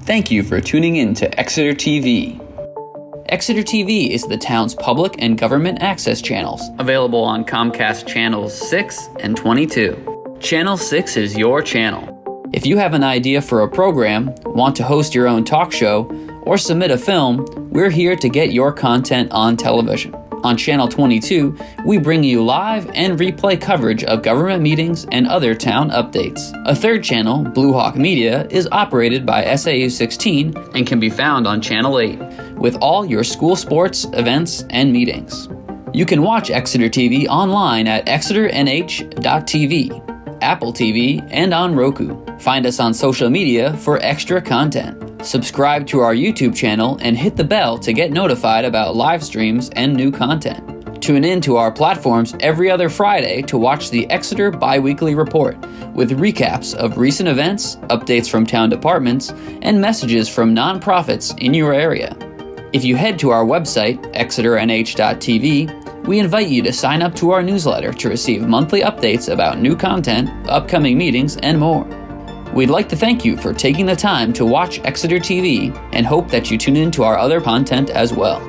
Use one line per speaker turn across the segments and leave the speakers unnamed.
Thank you for tuning in to Exeter TV. Exeter TV is the town's public and government access channels, available on Comcast Channels 6 and 22. Channel 6 is your channel. If you have an idea for a program, want to host your own talk show, or submit a film, we're here to get your content on television. On Channel 22, we bring you live and replay coverage of government meetings and other town updates. A third channel, Blue Hawk Media, is operated by SAU 16 and can be found on Channel 8, with all your school sports, events, and meetings. You can watch Exeter TV online at exeternh.tv, Apple TV, and on Roku. Find us on social media for extra content. Subscribe to our YouTube channel and hit the bell to get notified about live streams and new content. Tune in to our platforms every other Friday to watch the Exeter Biweekly Report with recaps of recent events, updates from town departments, and messages from nonprofits in your area. If you head to our website, exeternh.tv, we invite you to sign up to our newsletter to receive monthly updates about new content, upcoming meetings, and more. We'd like to thank you for taking the time to watch Exeter TV and hope that you tune in to our other content as well.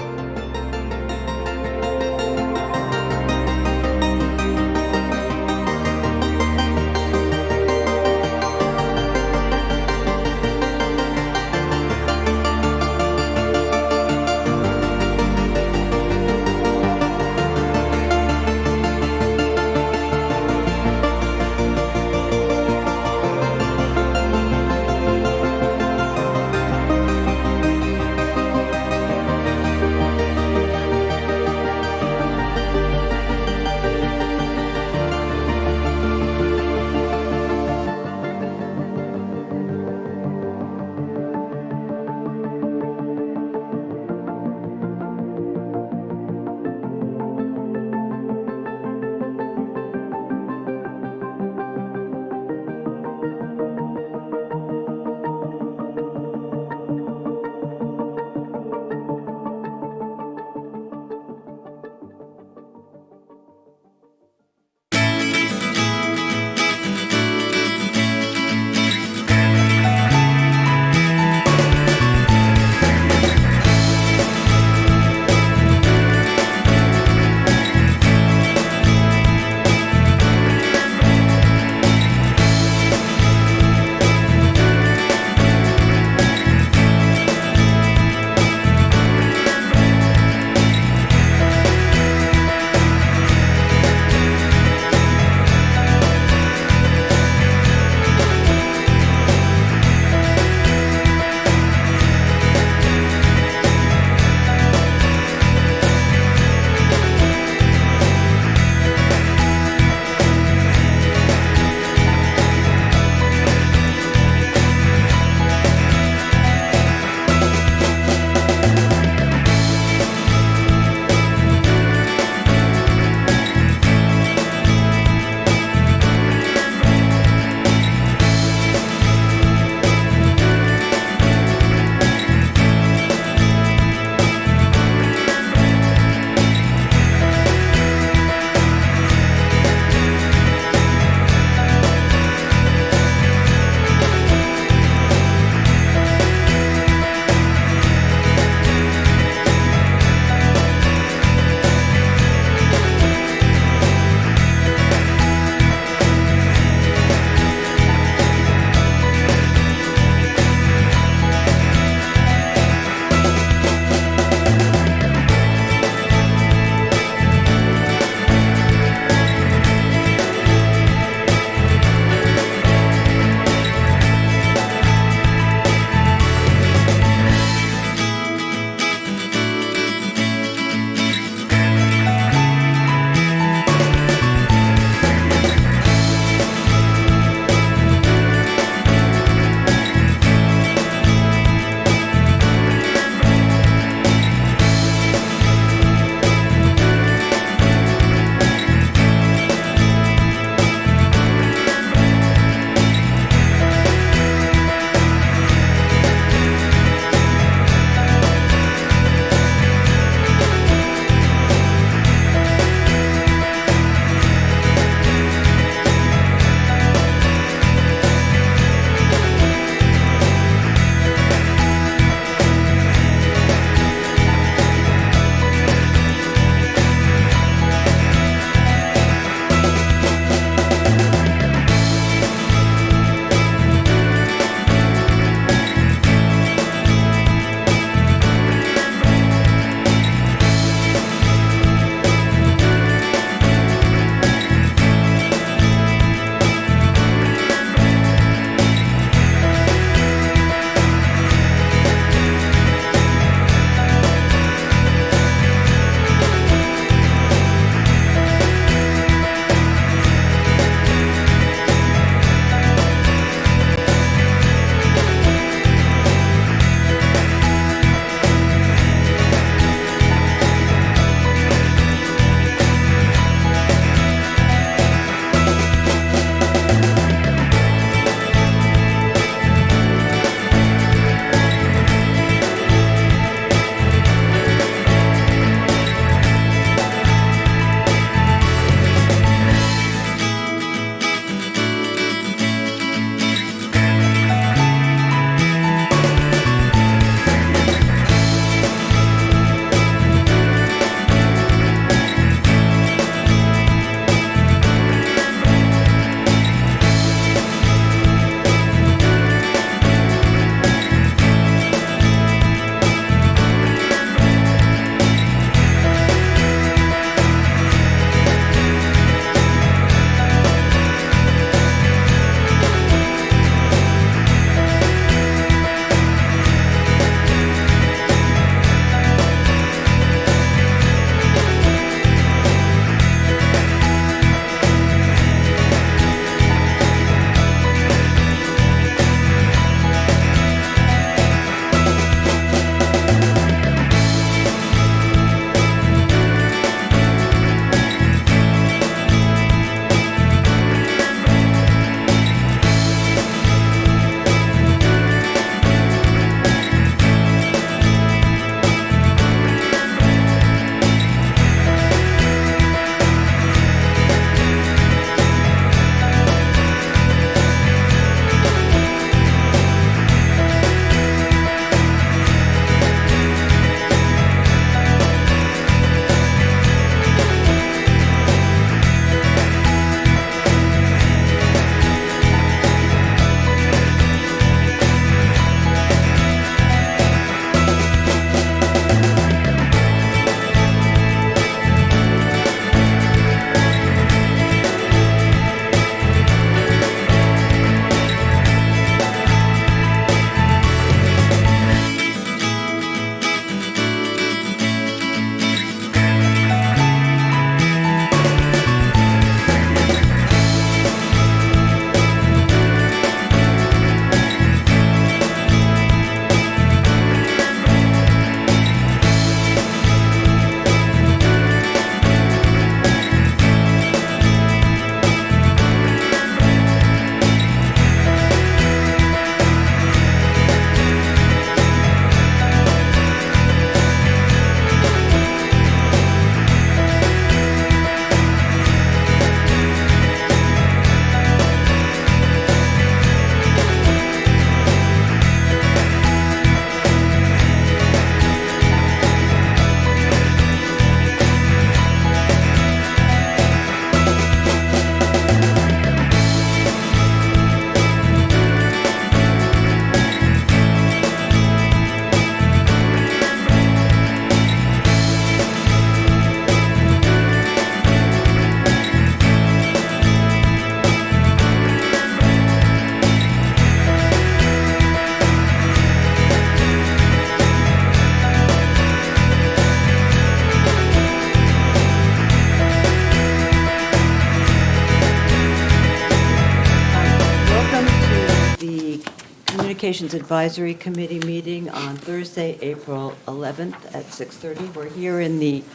Communications Advisory Committee meeting on Thursday, April 11th at 6:30. We're here in the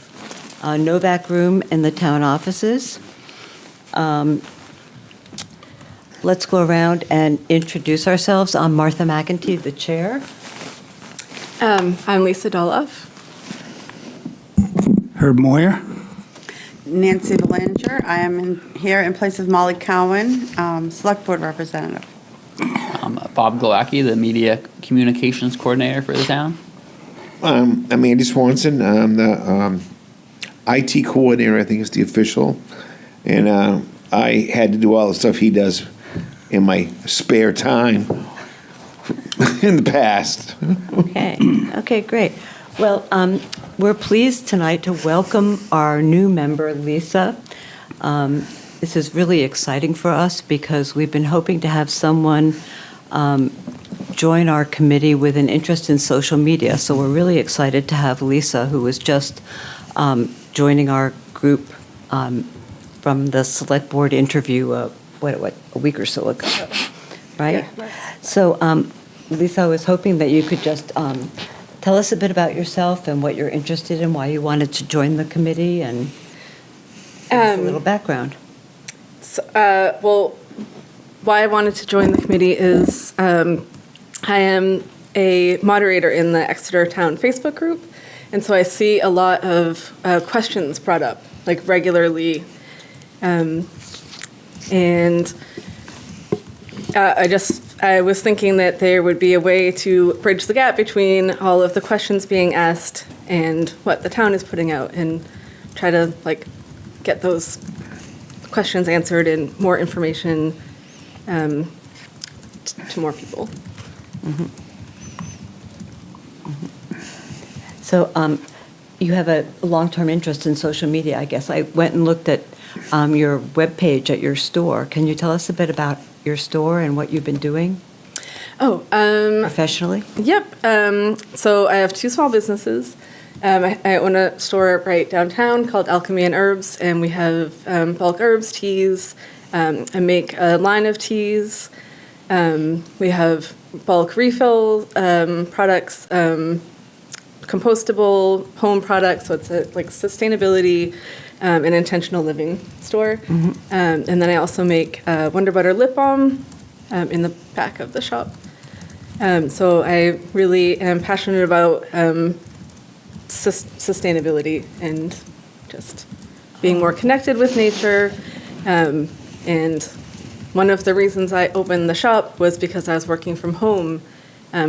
Novak Room in the town offices. Let's go around and introduce ourselves. I'm Martha McEntee, the chair.
I'm Lisa Doloff.
Herb Moyer.
Nancy Belanger. I am here in place of Molly Cowan, Select Board Representative.
I'm Bob Glowacki, the Media Communications Coordinator for the town.
I'm Andy Swanson. I'm the IT coordinator, I think is the official. And I had to do all the stuff he does in my spare time in the past.
Okay, great. Well, we're pleased tonight to welcome our new member, Lisa. This is really exciting for us because we've been hoping to have someone join our committee with an interest in social media. So we're really excited to have Lisa, who was just joining our group from the select board interview, a week or so ago, right?
Yeah.
So, Lisa, I was hoping that you could just tell us a bit about yourself and what you're interested in, why you wanted to join the committee, and give us a little background.
Well, why I wanted to join the committee is I am a moderator in the Exeter Town Facebook group, and so I see a lot of questions brought up, like regularly, and I was thinking that there would be a way to bridge the gap between all of the questions being asked and what the town is putting out, and try to get those questions answered and more information to more people.
Mm-hmm. So you have a long-term interest in social media, I guess. I went and looked at your webpage at your store. Can you tell us a bit about your store and what you've been doing professionally?
Yep. So I have two small businesses. I own a store right downtown called Alchemy and Herbs, and we have bulk herbs, teas. I make a line of teas. We have bulk refill products, compostable home products, so it's a sustainability and intentional living store. Mm-hmm. And then I also make Wonder Butter lip balm in the back of the shop. So I really am passionate about sustainability and just being more connected with nature. And one of the reasons I opened the shop was because I was working from home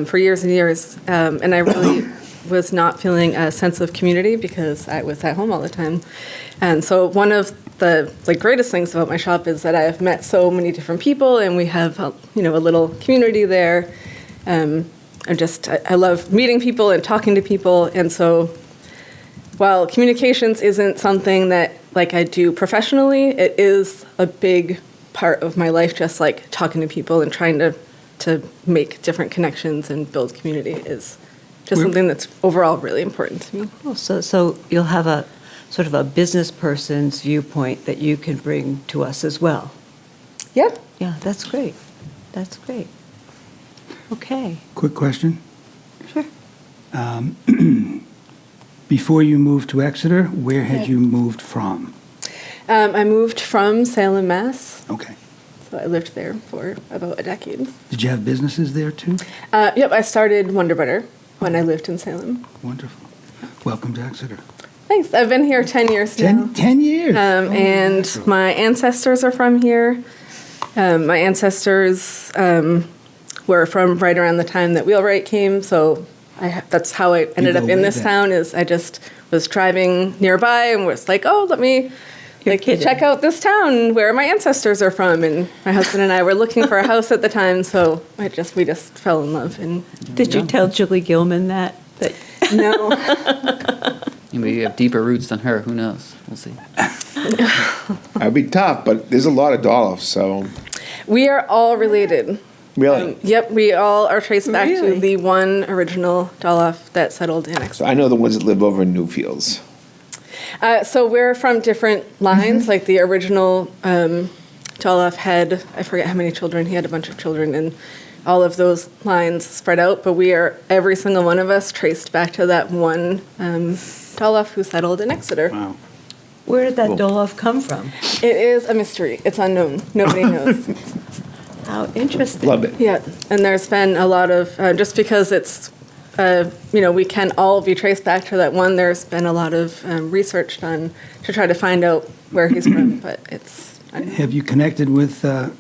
for years and years, and I really was not feeling a sense of community because I was at home all the time. And so one of the greatest things about my shop is that I have met so many different people, and we have a little community there. I love meeting people and talking to people, and so while communications isn't something that I do professionally, it is a big part of my life. Just talking to people and trying to make different connections and build community is just something that's overall really important to me.
Oh, so you'll have a sort of a business person's viewpoint that you can bring to us as well.
Yeah.
Yeah, that's great. That's great. Okay.
Quick question.
Sure.
Before you moved to Exeter, where had you moved from?
I moved from Salem, Mass.
Okay.
So I lived there for about a decade.
Did you have businesses there too?
Yep, I started Wonder Butter when I lived in Salem.
Wonderful. Welcome to Exeter.
Thanks. I've been here 10 years now.
10 years?
And
wonderful.
My ancestors are from here. My ancestors were from right around the time that Wheelwright came, so that's how I ended up in this town. Is I just was driving nearby and was like, oh, let me check out this town where my ancestors are from. And my husband and I were looking for a house at the time, so we just fell in love. And
Did you tell Julie Gilman that?
No.
Maybe you have deeper roots than her. Who knows? We'll see.
I'd be tough, but there's a lot of Doloffs, so.
We are all related.
Really?
Yep, we all are traced back
Really?
to the one original Doloff that settled in
So
Exeter.
I know the ones that live over in Newfields.
So we're from different lines. Like the original Doloff had, I forget how many children. He had a bunch of children, and all of those lines spread out, but every single one of us traced back to that one Doloff who settled in Exeter.
Wow.
Where did that Doloff come from?
It is a mystery. It's unknown. Nobody knows.
How interesting.
Love it.
Yeah, and there's been a lot of, just because it's, we can all be traced back to that one, there's been a lot of research done to try to find out where he's from, but it's.
Have you connected with Barbara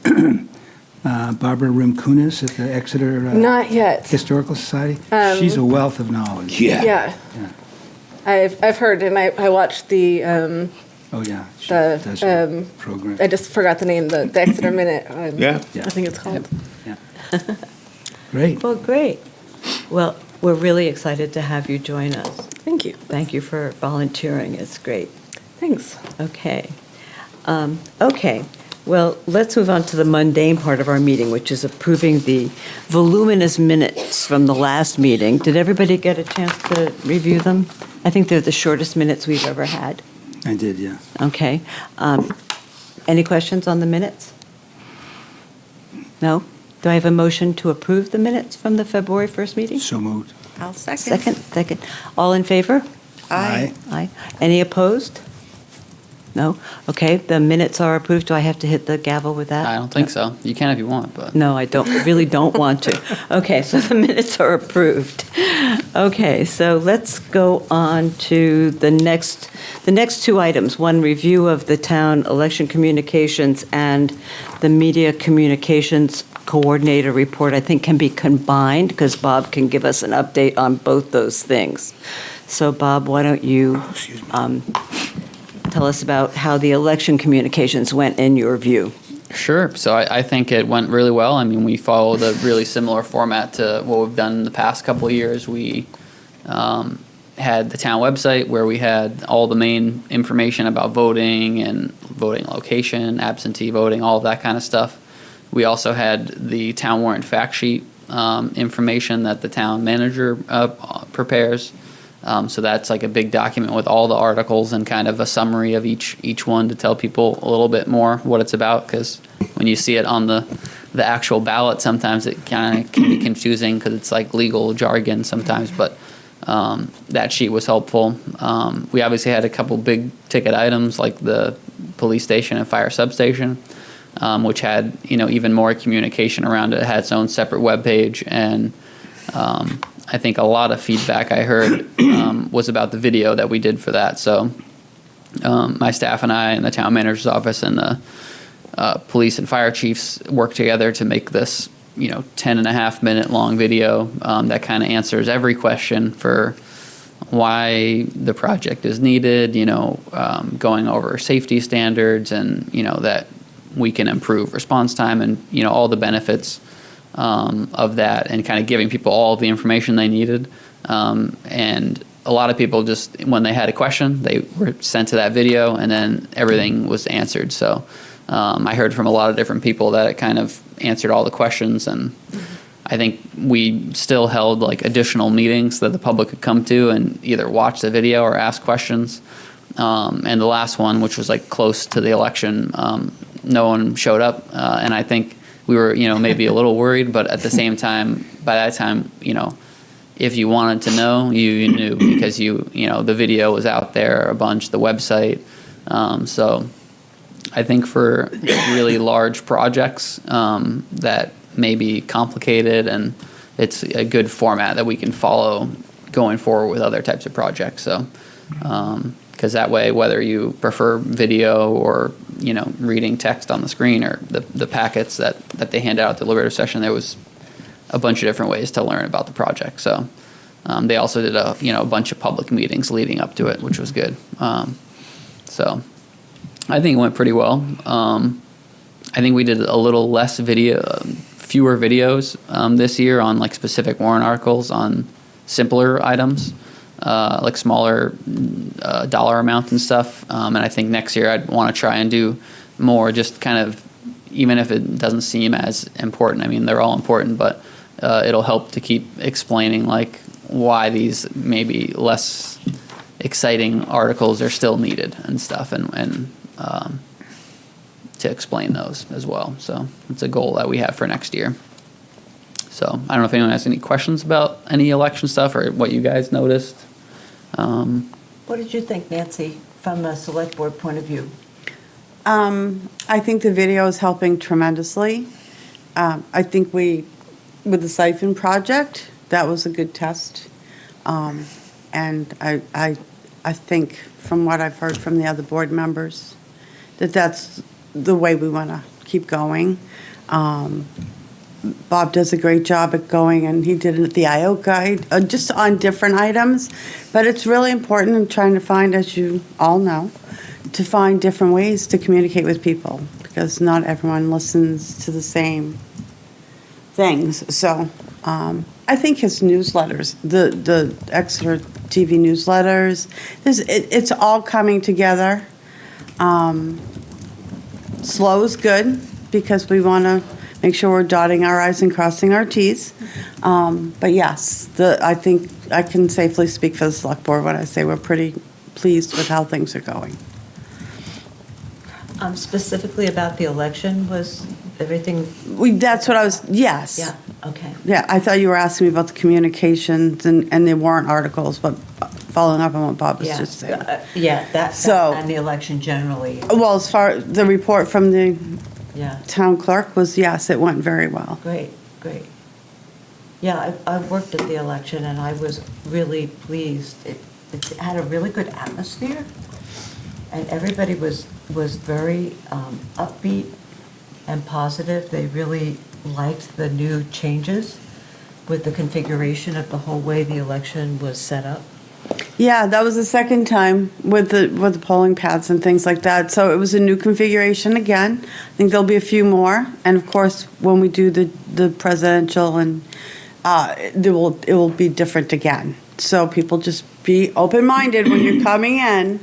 Rimkunis at the Exeter
Not yet.
Historical Society? She's a wealth of knowledge.
Yeah.
Yeah. I've heard, and I watched the,
Oh, yeah. She
The,
does her program.
I just forgot the name, the Exeter Minute.
Yeah.
Yeah.
I think it's called.
Yeah. Great.
Well, great. Well, we're really excited to have you join us.
Thank you.
Thank you for volunteering. It's great.
Thanks.
Okay. Okay. Well, let's move on to the mundane part of our meeting, which is approving the voluminous minutes from the last meeting. Did everybody get a chance to review them? I think they're the shortest minutes we've ever had.
I did, yeah.
Okay. Any questions on the minutes? No? Do I have a motion to approve the minutes from the February 1st meeting?
So moved.
I'll second.
Second. All in favor?
Aye.
Aye. Any opposed? No? Okay, the minutes are approved. Do I have to hit the gavel with that?
I don't think so. You can if you want, but.
No, I really don't want to. Okay, so the minutes are approved. Okay, so let's go on to the next two items. One, review of the town election communications, and the media communications coordinator report, I think, can be combined because Bob can give us an update on both those things. So Bob, why don't you tell us about how the election communications went in your view?
Sure. So I think it went really well. I mean, we followed a really similar format to what we've done in the past couple of years. We had the town website where we had all the main information about voting and voting location, absentee voting, all of that kind of stuff. We also had the town warrant fact sheet information that the town manager prepares. So that's like a big document with all the articles and kind of a summary of each one to tell people a little bit more what it's about, because when you see it on the actual ballot, sometimes it kind of can be confusing because it's like legal jargon sometimes, but that sheet was helpful. We obviously had a couple big ticket items like the police station and fire substation, which had even more communication around it. It had its own separate webpage, and I think a lot of feedback I heard was about the video that we did for that. So my staff and I and the town manager's office and the police and fire chiefs worked together to make this 10.5-minute long video that kind of answers every question for why the project is needed, going over safety standards, and that we can improve response time, and all the benefits of that, and kind of giving people all the information they needed. And a lot of people just, when they had a question, they were sent to that video, and then everything was answered. So I heard from a lot of different people that it kind of answered all the questions, and I think we still held like additional meetings that the public could come to and either watch the video or ask questions. And the last one, which was like close to the election, no one showed up, and I think we were, maybe a little worried, but at the same time, by that time, if you wanted to know, you knew, because the video was out there a bunch, the website. So I think for really large projects that may be complicated, and it's a good format that we can follow going forward with other types of projects. So, because that way, whether you prefer video or reading text on the screen, or the packets that they hand out at the deliberative session, there was a bunch of different ways to learn about the project. So they also did a bunch of public meetings leading up to it, which was good. So I think it went pretty well. I think we did a little less fewer videos this year on like specific warrant articles on simpler items. Like smaller dollar amounts and stuff. And I think next year I'd want to try and do more, just kind of, even if it doesn't seem as important. I mean, they're all important, but it'll help to keep explaining like why these maybe less exciting articles are still needed and stuff, and to explain those as well. So it's a goal that we have for next year. So I don't know if anyone has any questions about any election stuff or what you guys noticed.
What did you think, Nancy, from a select board point of view?
I think the video is helping tremendously. I think with the siphon project, that was a good test. And I think from what I've heard from the other board members, that's the way we want to keep going. Bob does a great job at going, and he did it at the IO guide, just on different items. But it's really important in trying to find, as you all know, to find different ways to communicate with people, because not everyone listens to the same things. So I think his newsletters, the Exeter TV newsletters, it's all coming together. Slow is good, because we want to make sure we're dotting our i's and crossing our t's. But yes, I think I can safely speak for the select board when I say we're pretty pleased with how things are going.
Specifically about the election, was everything,
That's what I was, yes.
yeah, okay.
Yeah, I thought you were asking me about the communications and the warrant articles, but following up on what Bob was
Yeah,
just saying.
Yeah, that,
So-
and the election generally,
Well, as far, the report from the
yeah,
town clerk was, yes, it went very well.
great, great. Yeah, I worked at the election, and I was really pleased. It had a really good atmosphere, and everybody was very upbeat and positive. They really liked the new changes with the configuration of the whole way the election was set up.
Yeah, that was the second time with the polling pads and things like that. So it was a new configuration again. I think there'll be a few more. And of course, when we do the presidential, and it will be different again. So people just be open-minded when you're coming in.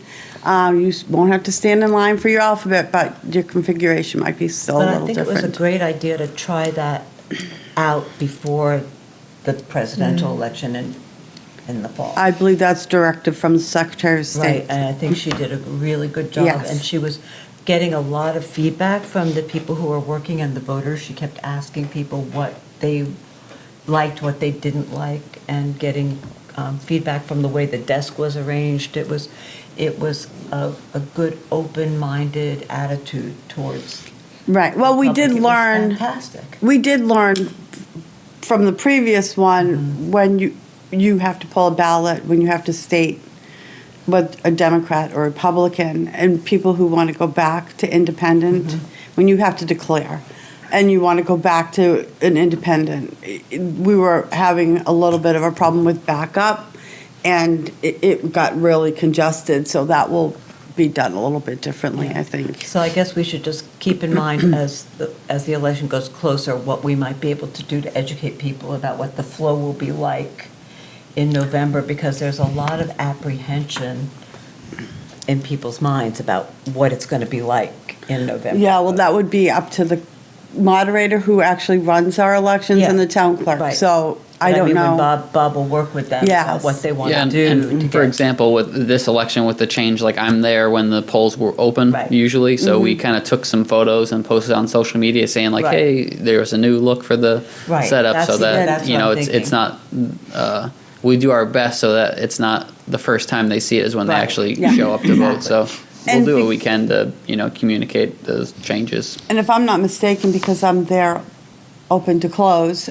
You won't have to stand in line for your alphabet, but your configuration might be still a
But
little
I think
different.
it was a great idea to try that out before the presidential election in the fall.
I believe that's directive from the Secretary of
Right,
State.
and I think she did a really good job.
Yes.
And she was getting a lot of feedback from the people who were working and the voters. She kept asking people what they liked, what they didn't like, and getting feedback from the way the desk was arranged. It was a good, open-minded attitude towards.
Right. Well, we
the
did
public. It was
learn.
fantastic.
We did learn from the previous one, when you have to pull a ballot, when you have to state what a Democrat or Republican, and people who want to go back to independent, when you have to declare, and you want to go back to an independent. We were having a little bit of a problem with backup, and it got really congested, so that will be done a little bit differently, I think.
So I guess we should just keep in mind as the election goes closer, what we might be able to do to educate people about what the flow will be like in November, because there's a lot of apprehension in people's minds about what it's going to be like in November.
Yeah, well, that would be up to the moderator who actually runs our elections and the town clerk.
Right.
So I
But
don't
mean, when
know.
Bob will work with them
Yes.
about what they want
Yeah,
to do.
and
to
for
get-
example, with this election, with the change, like I'm there when the polls were open
Right.
usually, so we kind of took some photos and posted on social media saying like,
Right.
hey, there's a new look for the
Right.
setup,
That's-
so that
that's
you
what
know
I'm
it's not. We do our best so that it's not the first time they see it is when
Right.
they actually
Yeah.
show up to vote. So we'll
And
do
be-
what we can to communicate those changes.
And if I'm not mistaken, because I'm there open to close,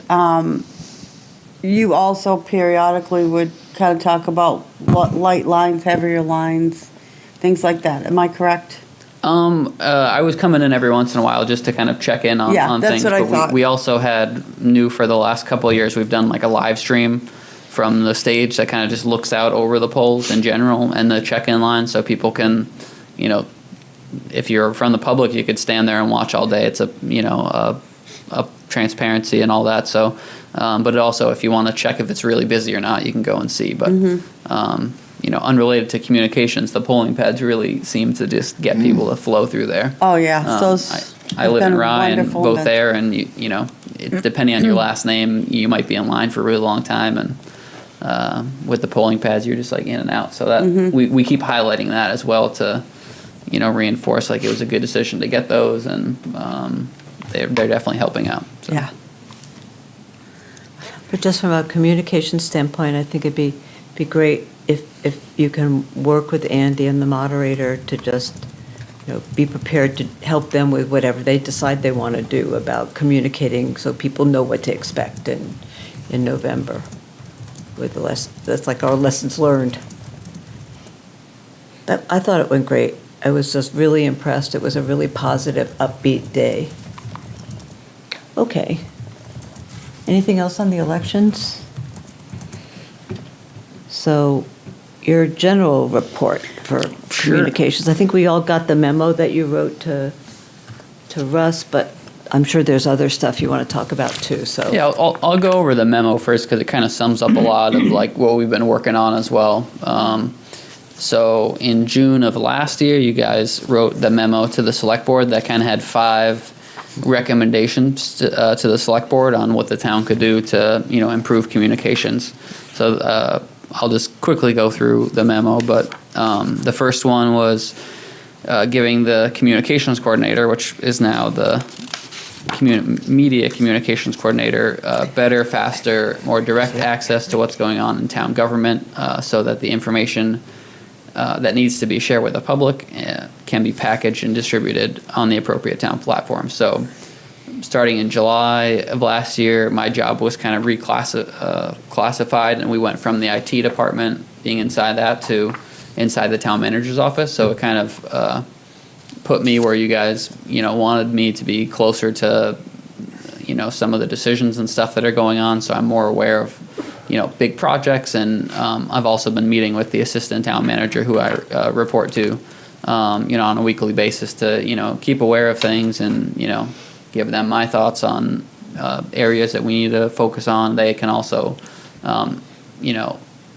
you also periodically would kind of talk about what light lines, heavier lines, things like that. Am I correct?
I was coming in every once in a while just to kind of check in on,
Yeah,
on
that's
things.
what I
but
thought.
we also had new for the last couple of years. We've done like a live stream from the stage that kind of just looks out over the polls in general and the check-in line, so people can, if you're from the public, you could stand there and watch all day. It's a transparency and all that. So, but it also, if you want to check if it's really busy or not, you can go and see. But unrelated to communications, the polling pads really seem to just get people to flow through there.
Oh, yeah.
I live in
been
Rye and
wonderful
both
event.
there, and depending on your last name, you might be in line for a really long time. And with the polling pads, you're just like in and out. So that we keep highlighting that as well to reinforce like it was a good decision to get those, and they're definitely helping out. So.
Yeah.
But just from a communication standpoint, I think it'd be great if you can work with Andy and the moderator to just, be prepared to help them with whatever they decide they want to do about communicating so people know what to expect in November with the that's like our lessons learned. I thought it went great. I was just really impressed. It was a really positive, upbeat day. Okay. Anything else on the elections? So your general report for communications. I think we all got the memo that you wrote to Russ, but I'm sure there's other stuff you want to talk about too. So
Yeah, I'll go over the memo first because it kind of sums up a lot of like what we've been working on as well. So in June of last year, you guys wrote the memo to the select board that kind of had 5 recommendations to the select board on what the town could do to improve communications. So I'll just quickly go through the memo, but the first one was giving the communications coordinator, which is now the media communications coordinator, better, faster, more direct access to what's going on in town government, so that the information that needs to be shared with the public can be packaged and distributed on the appropriate town platform. So starting in July of last year, my job was kind of classified, and we went from the IT department being inside that to inside the town manager's office. So it kind of put me where you guys, wanted me to be closer to, some of the decisions and stuff that are going on. So I'm more aware of, big projects. And I've also been meeting with the assistant town manager who I report to, on a weekly basis to, keep aware of things and, give them my thoughts on areas that we need to focus on. They can also,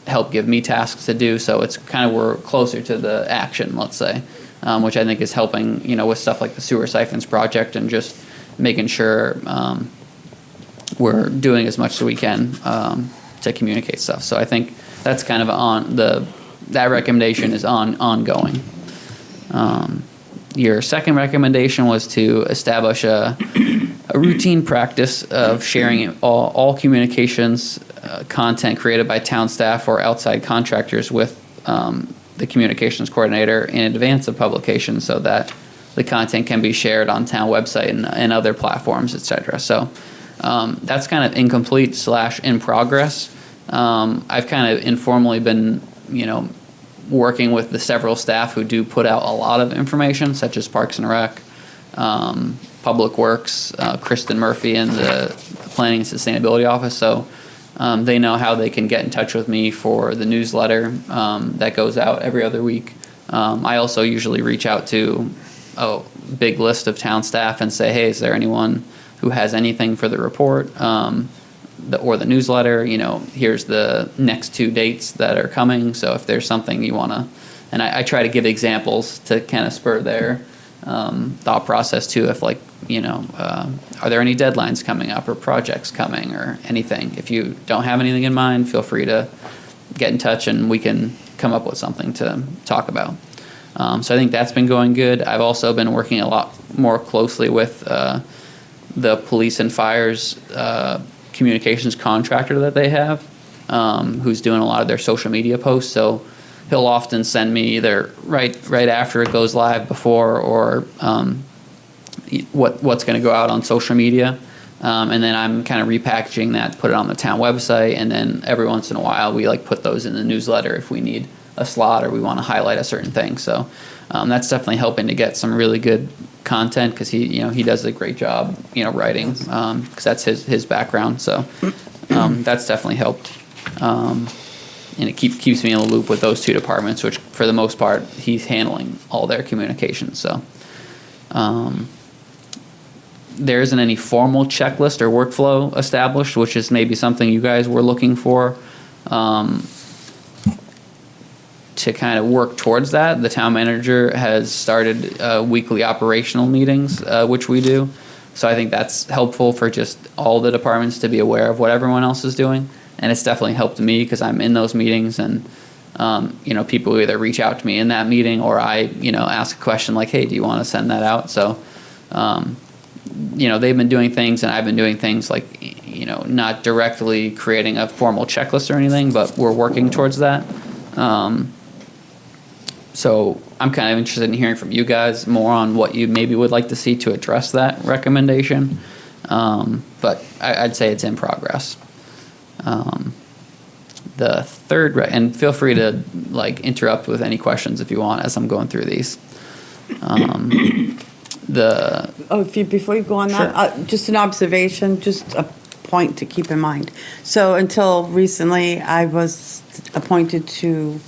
help give me tasks to do. So it's kind of we're closer to the action, let's say, which I think is helping, with stuff like the sewer siphons project and just making sure we're doing as much as we can to communicate stuff. So I think that's kind of that recommendation is ongoing. Your second recommendation was to establish a routine practice of sharing all communications content created by town staff or outside contractors with the communications coordinator in advance of publication, so that the content can be shared on town website and other platforms, etc. So that's kind of incomplete / in progress. I've kind of informally been, working with the several staff who do put out a lot of information, such as Parks and Rec, Public Works, Kristen Murphy in the Planning and Sustainability Office. So they know how they can get in touch with me for the newsletter that goes out every other week. I also usually reach out to a big list of town staff and say, hey, is there anyone who has anything for the report or the newsletter? Here's the next 2 dates that are coming. So if there's something you want to, and I try to give examples to kind of spur their thought process too. If are there any deadlines coming up or projects coming or anything? If you don't have anything in mind, feel free to get in touch and we can come up with something to talk about. So I think that's been going good. I've also been working a lot more closely with the police and fires communications contractor that they have, who's doing a lot of their social media posts. So he'll often send me either right after it goes live, before, or what's going to go out on social media, and then I'm kind of repackaging that, put it on the town website, and then every once in a while we put those in the newsletter if we need a slot or we want to highlight a certain thing. So that's definitely helping to get some really good content, because he does a great job writing, because that's his background. So that's definitely helped, and it keeps me in the loop with those 2 departments, which for the most part he's handling all their communications. So there isn't any formal checklist or workflow established, which is maybe something you guys were looking for. To kind of work towards that, the town manager has started weekly operational meetings, which we do. So I think that's helpful for just all the departments to be aware of what everyone else is doing. And it's definitely helped me because I'm in those meetings, and people either reach out to me in that meeting or I ask a question like, hey, do you want to send that out? So they've been doing things and I've been doing things like not directly creating a formal checklist or anything, but we're working towards that. So I'm kind of interested in hearing from you guys more on what you maybe would like to see to address that recommendation. But I'd say it's in progress. The third, and feel free to interrupt with any questions if you want as I'm going through these.
Before you go on that, just an observation, just a point to keep in mind. So until recently, I was appointed to,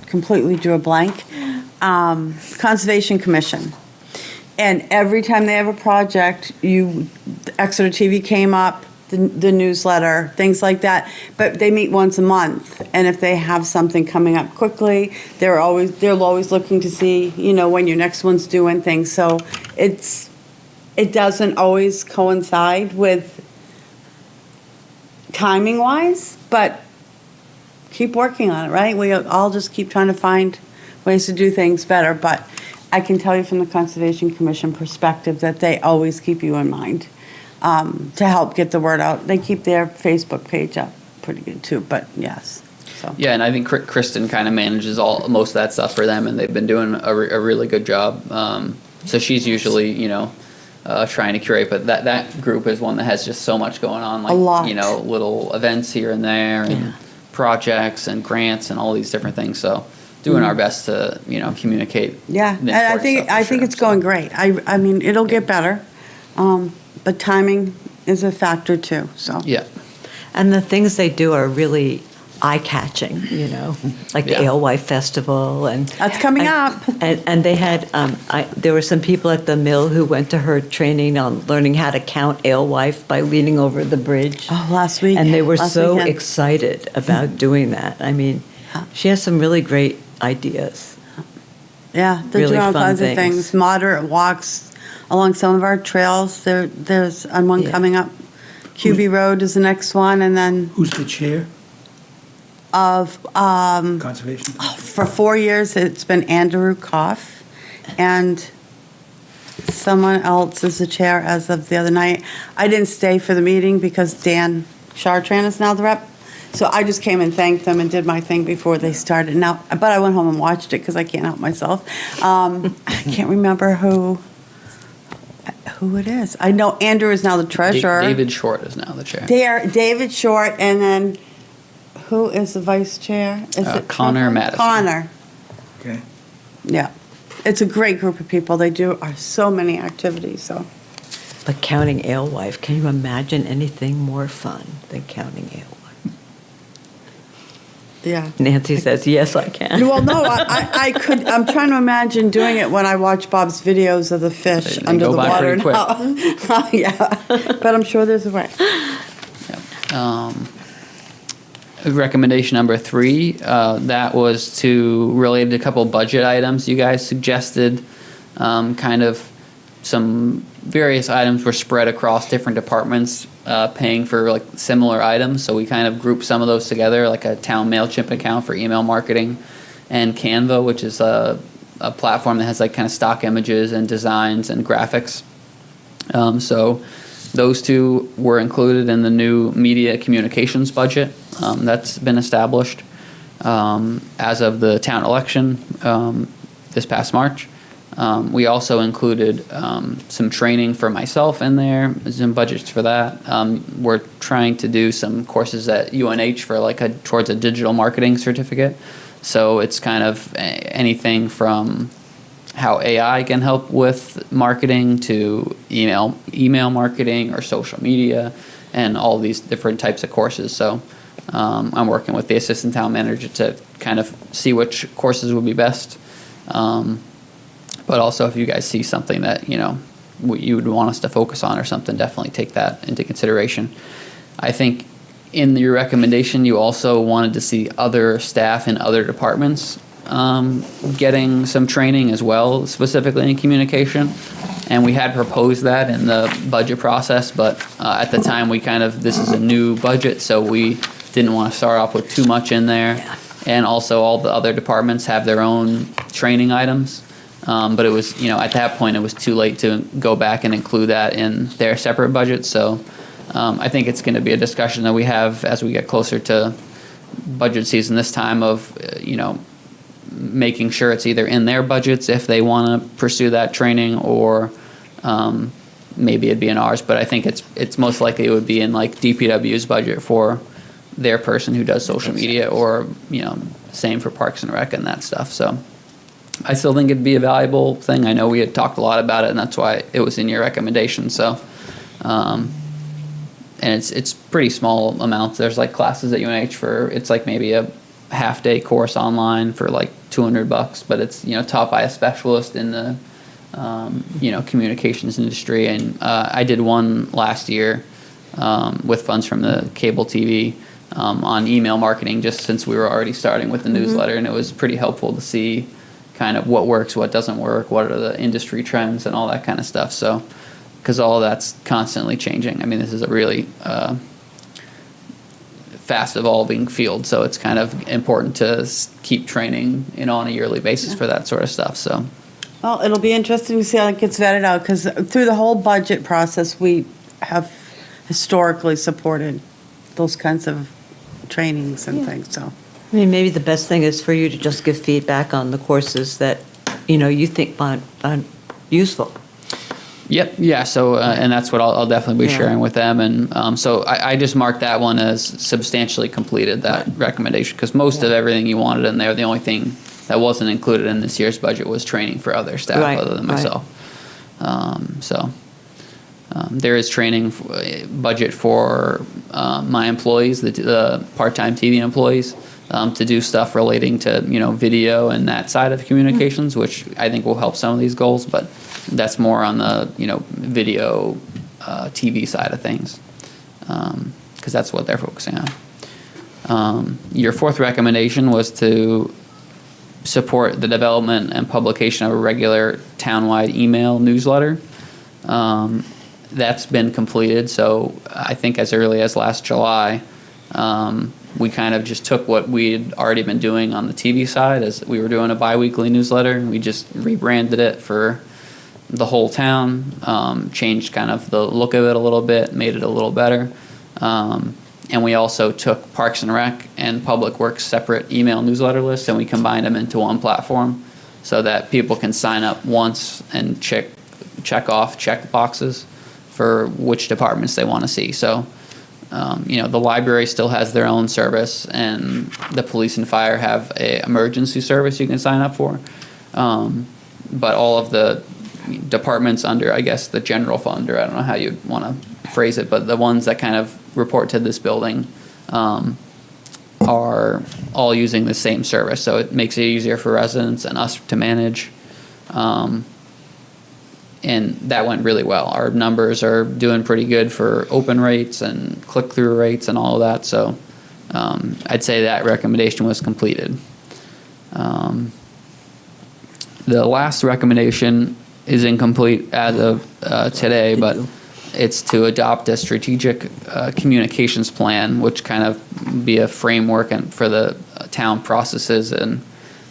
completely drew a blank, Conservation Commission. And every time they have a project, Exeter TV came up, the newsletter, things like that. But they meet once a month, and if they have something coming up quickly, they're always looking to see, when your next one's doing things. So it doesn't always coincide with timing wise, but keep working on it, right? We all just keep trying to find ways to do things better. But I can tell you from the Conservation Commission perspective that they always keep you in mind. To help get the word out. They keep their Facebook page up pretty good too, but yes. So.
Yeah, and I think Kristen kind of manages most of that stuff for them, and they've been doing a really good job. So she's usually, trying to curate, but that group is one that has just so much going on,
a lot.
Little events here and there, and projects and grants and all these different things. So doing our best to, communicate.
Yeah, and I think it's going great. I mean, it'll get better. But timing is a factor too, so.
Yeah.
And the things they do are really eye-catching, like the Alewife Festival.
That's coming up.
And they had, there were some people at the mill who went to her training on learning how to count alewife by leaning over the bridge.
Oh, last week.
And they were so
weekend.
excited about doing that. I mean, she has some really great ideas.
Yeah, they're
Really
doing all
fun
kinds
things.
of things, moderate walks along some of our trails. There's one coming up. QB Road is the next one, and then
Who's the chair?
of
Conservation?
for 4 years it's been Andrew Koff, and someone else is the chair as of the other night. I didn't stay for the meeting because Dan Chartrand is now the rep. So I just came and thanked them and did my thing before they started. But I went home and watched it because I can't help myself. I can't remember who it is. I know Andrew is now the treasurer.
David Short is now the chair.
David Short, and then who is the vice chair? Is it
Connor
Trevor?
Madison.
Connor.
Okay.
Yeah. It's a great group of people. They do so many activities. So.
But counting alewife, can you imagine anything more fun than counting alewife?
Yeah.
Nancy says, yes, I can.
Well, no, I could. I'm trying to imagine doing it when I watch Bob's videos of the fish
They
under
go
the
by
water.
pretty quick.
Yeah, but I'm sure there's a way.
Recommendation number 3, that was to relate to a couple budget items you guys suggested. Kind of some various items were spread across different departments, paying for similar items. So we kind of grouped some of those together, like a town MailChimp account for email marketing, and Canva, which is a platform that has kind of stock images and designs and graphics. So those two were included in the new media communications budget that's been established as of the town election this past March. We also included some training for myself in there, some budgets for that. We're trying to do some courses at UNH for towards a digital marketing certificate. So it's kind of anything from how AI can help with marketing to email marketing or social media and all these different types of courses. So I'm working with the assistant town manager to kind of see which courses would be best. But also if you guys see something that, you would want us to focus on or something, definitely take that into consideration. I think in your recommendation, you also wanted to see other staff in other departments getting some training as well, specifically in communication. And we had proposed that in the budget process, but at the time this is a new budget, so we didn't want to start off with too much in there. Yeah. And also all the other departments have their own training items. But it was, at that point, it was too late to go back and include that in their separate budget. So I think it's going to be a discussion that we have as we get closer to budget season this time of, making sure it's either in their budgets if they want to pursue that training, or maybe it'd be in ours. But I think it's most likely it would be in like DPW's budget for their person who does social media, or same for Parks and Rec and that stuff. So I still think it'd be a valuable thing. I know we had talked a lot about it, and that's why it was in your recommendation. So, and it's pretty small amounts. There's like classes at UNH it's like maybe a half-day course online for like $200, but it's taught by a specialist in the communications industry. And I did one last year with funds from the cable TV on email marketing, just since we were already starting with the newsletter, and it was pretty helpful to see kind of what works, what doesn't work, what are the industry trends, and all that kind of stuff. So, because all of that's constantly changing. I mean, this is a really fast evolving field, so it's kind of important to keep training on a yearly basis for that sort of stuff. So,
Well, it'll be interesting to see how it gets vetted out, because through the whole budget process, we have historically supported those kinds of trainings and things, so.
I mean, maybe the best thing is for you to just give feedback on the courses that, you think find useful.
Yep. Yeah. So, and that's what I'll definitely be
Yeah.
sharing with them. And so I just marked that one as substantially completed, that recommendation, because most of everything you wanted in there, the only thing that wasn't included in this year's budget was training for other staff
Right,
other than
right.
myself. There is training budget for my employees, the part-time TV employees, to do stuff relating to video and that side of communications, which I think will help some of these goals. But that's more on the video TV side of things, because that's what they're focusing on. Your fourth recommendation was to support the development and publication of a regular townwide email newsletter. That's been completed, so I think as early as last July, we kind of just took what we'd already been doing on the TV side, as we were doing a bi-weekly newsletter, and we just rebranded it for the whole town, changed kind of the look of it a little bit, made it a little better. And we also took Parks and Rec and Public Works separate email newsletter lists, and we combined them into one platform so that people can sign up once and check boxes for which departments they want to see. So, the library still has their own service, and the police and fire have a emergency service you can sign up for. But all of the departments under, I guess, the general fund, or I don't know how you'd want to phrase it, but the ones that kind of report to this building are all using the same service. So it makes it easier for residents and us to manage. And that went really well. Our numbers are doing pretty good for open rates and click-through rates and all of that. So I'd say that recommendation was completed. The last recommendation is incomplete as of today, but it's to adopt a strategic communications plan, which kind of be a framework for the town processes and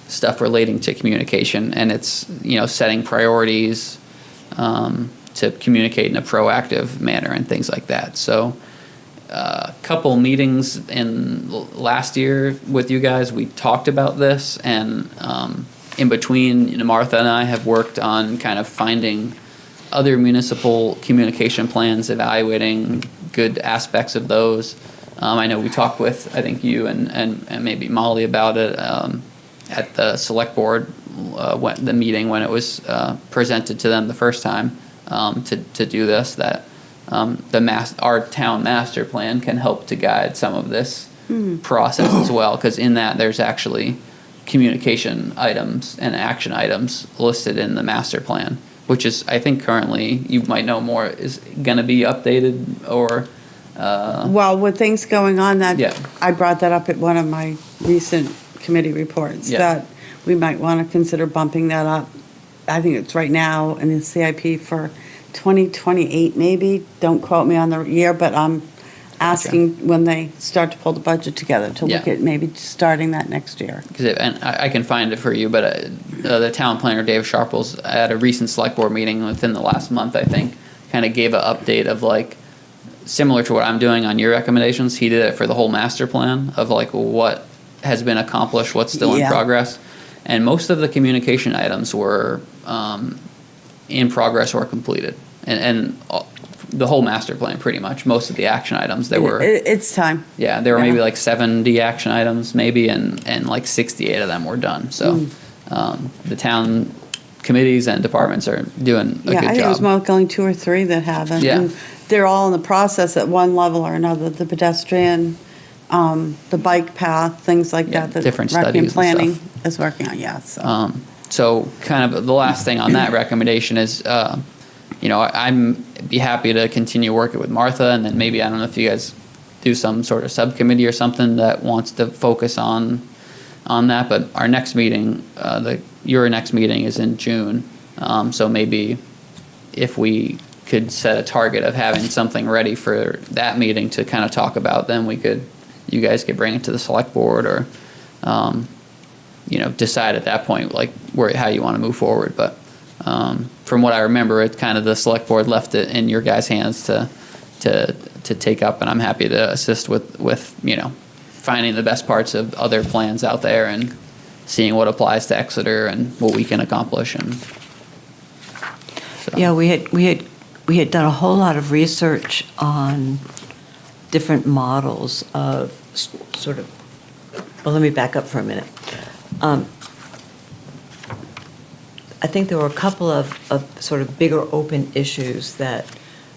stuff relating to communication. And it's, setting priorities to communicate in a proactive manner and things like that. So a couple meetings in last year with you guys, we talked about this, and in between, Martha and I have worked on kind of finding other municipal communication plans, evaluating good aspects of those. I know we talked with, I think, you and maybe Molly about it at the select board, the meeting when it was presented to them the first time to do this, that our town master plan can help to guide some of this process as well, because in that there's actually communication items and action items listed in the master plan, which is, I think, currently, you might know more, is going to be updated or...
Well, with things going on,
Yeah.
I brought that up at one of my recent committee reports,
Yeah.
that we might want to consider bumping that up. I think it's right now in the CIP for 2028 maybe. Don't quote me on the year, but asking when they start to pull the budget together to look
Yeah.
at maybe starting that next year.
And I can find it for you, but the town planner, Dave Sharples, at a recent select board meeting within the last month, I think, kind of gave an update of like, similar to what I'm doing on your recommendations, he did it for the whole master plan of like what has been accomplished, what's still in
Yeah.
progress. And most of the communication items were in progress or completed. And the whole master plan, pretty much, most of the action items, there were,
It's time.
yeah, there were
Yeah.
maybe like 70 action items, maybe, and like 68 of them were done. So the town committees and departments are doing a
Yeah, I
good
think it was
job.
only 2 or 3 that haven't.
Yeah.
And they're all in the process at one level or another, the pedestrian, the bike path, things like
Yeah,
that. that
different
rec and
studies and
planning
stuff.
is working on, yeah, so.
So kind of the last thing on that recommendation is, I'm be happy to continue working with Martha, and then maybe, I don't know if you guys do some sort of subcommittee or something that wants to focus on that. But our next meeting, your next meeting is in June. So maybe if we could set a target of having something ready for that meeting to kind of talk about, then you guys could bring it to the select board or, decide at that point, like how you want to move forward. But from what I remember, it kind of the select board left it in your guys' hands to take up, and I'm happy to assist with finding the best parts of other plans out there and seeing what applies to Exeter and what we can accomplish. And so.
Yeah, we had done a whole lot of research on different models of sort of. Well, let me back up for a minute. I think there were a couple of sort of bigger open issues that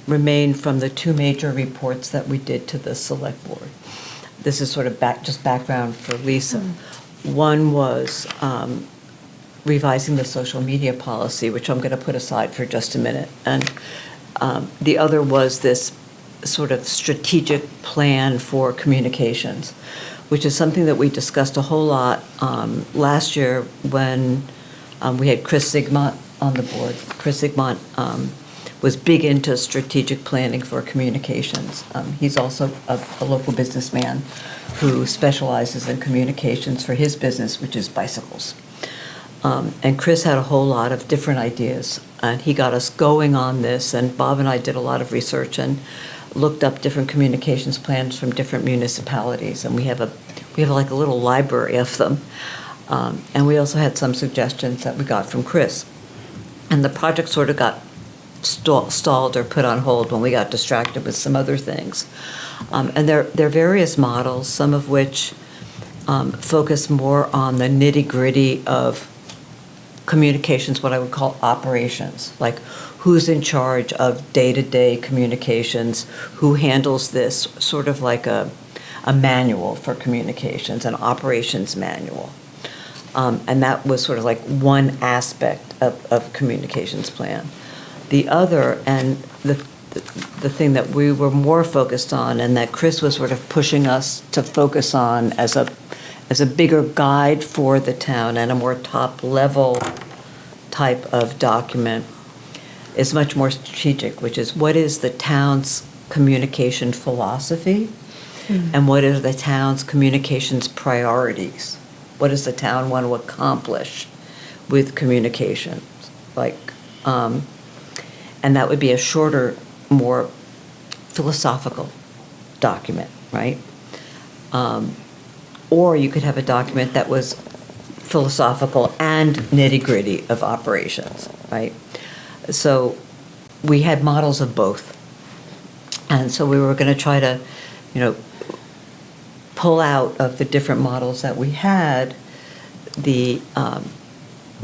remain from the 2 major reports that we did to the select board. This is sort of just background for Lisa. One was revising the social media policy, which I'm going to put aside for just a minute. And the other was this sort of strategic plan for communications, which is something that we discussed a whole lot last year when we had Chris Zigmont on the board. Chris Zigmont was big into strategic planning for communications. He's also a local businessman who specializes in communications for his business, which is bicycles. And Chris had a whole lot of different ideas, and he got us going on this, and Bob and I did a lot of research and looked up different communications plans from different municipalities, and we have like a little library of them. And we also had some suggestions that we got from Chris. And the project sort of got stalled or put on hold when we got distracted with some other things. And there are various models, some of which focus more on the nitty-gritty of communications, what I would call operations, like who's in charge of day-to-day communications, who handles this, sort of like a manual for communications, an operations manual. And that was sort of like one aspect of communications plan. The other, and the thing that we were more focused on, and that Chris was sort of pushing us to focus on as a bigger guide for the town and a more top-level type of document, is much more strategic, which is what is the town's communication philosophy, and what are the town's communications priorities? What does the town want to accomplish with communications? And that would be a shorter, more philosophical document, right? Or you could have a document that was philosophical and nitty-gritty of operations, right? So we had models of both. And so we were going to try to, pull out of the different models that we had the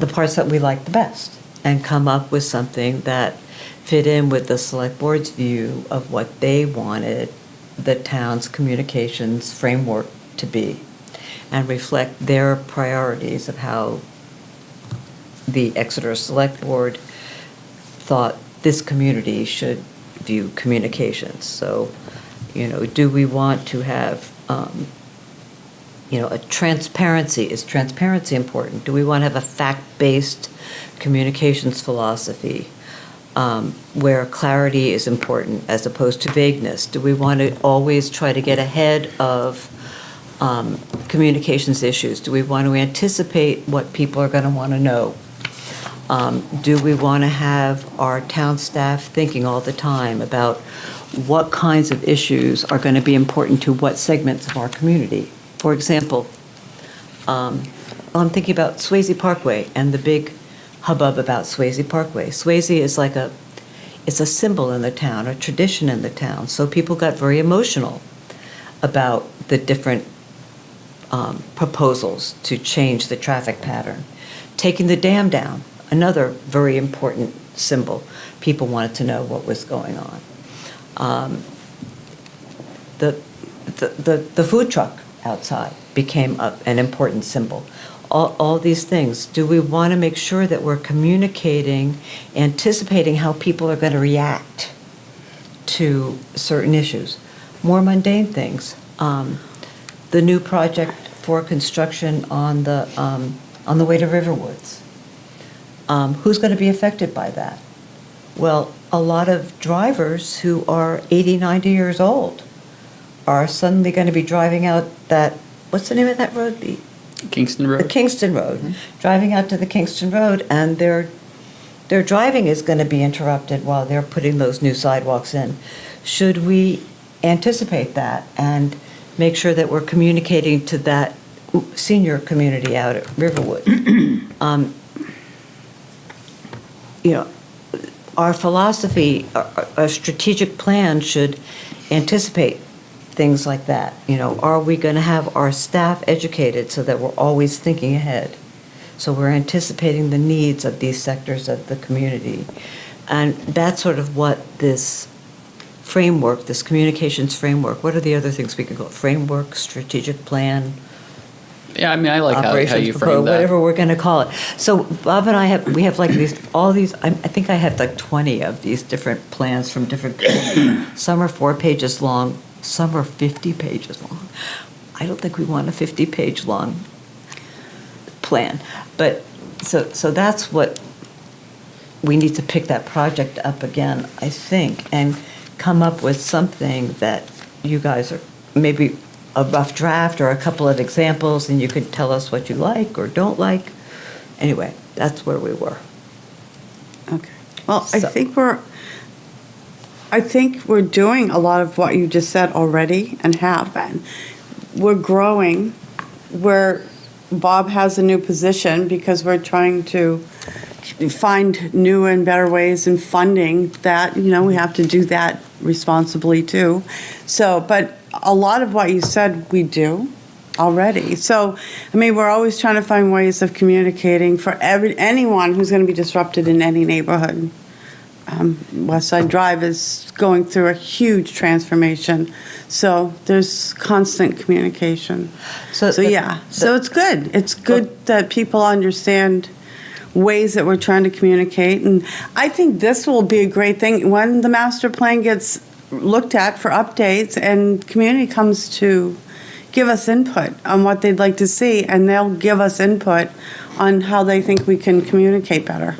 parts that we liked the best and come up with something that fit in with the select board's view of what they wanted the town's communications framework to be and reflect their priorities of how the Exeter Select Board thought this community should view communications. So, do we want to have, a transparency? Is transparency important? Do we want to have a fact-based communications philosophy? where clarity is important as opposed to vagueness? Do we want to always try to get ahead of communications issues? Do we want to anticipate what people are going to want to know? Do we want to have our town staff thinking all the time about what kinds of issues are going to be important to what segments of our community? For example, I'm thinking about Swayze Parkway and the big hubbub about Swayze Parkway. Swayze is it's a symbol in the town, a tradition in the town. So people got very emotional about the different proposals to change the traffic pattern. Taking the dam down, another very important symbol. People wanted to know what was going on. The food truck outside became an important symbol. All these things. Do we want to make sure that we're communicating, anticipating how people are going to react to certain issues? More mundane things. The new project for construction on the way to Riverwoods. Who's going to be affected by that? Well, a lot of drivers who are 80, 90 years old are suddenly going to be driving out that, what's the name of that road?
Kingston Road.
The Kingston Road. Driving out to the Kingston Road, and their driving is going to be interrupted while they're putting those new sidewalks in. Should we anticipate that and make sure that we're communicating to that senior community out at Riverwood? Our philosophy, our strategic plan should anticipate things like that. Are we going to have our staff educated so that we're always thinking ahead? So we're anticipating the needs of these sectors of the community. And that's sort of what this framework, this communications framework, what are the other things we can call it? Framework, strategic plan,
Yeah, I mean, I like how you frame that.
whatever we're going to call it. So Bob and I have like all these. I think I have like 20 of these different plans from different. Some are 4 pages long. Some are 50 pages long. I don't think we want a 50-page long plan. But so that's what we need to pick that project up again, I think, and come up with something that you guys are maybe a rough draft or a couple of examples, and you could tell us what you like or don't like. Anyway, that's where we were.
Okay. Well, I
So-
think we're doing a lot of what you just said already and have been. We're growing. Bob has a new position because we're trying to find new and better ways in funding that, we have to do that responsibly too. So, but a lot of what you said we do already. So, we're always trying to find ways of communicating for anyone who's going to be disrupted in any neighborhood. West Side Drive is going through a huge transformation, so there's constant communication. So it's good. It's good that people understand ways that we're trying to communicate, and I think this will be a great thing when the master plan gets looked at for updates and community comes to give us input on what they'd like to see, and they'll give us input on how they think we can communicate better.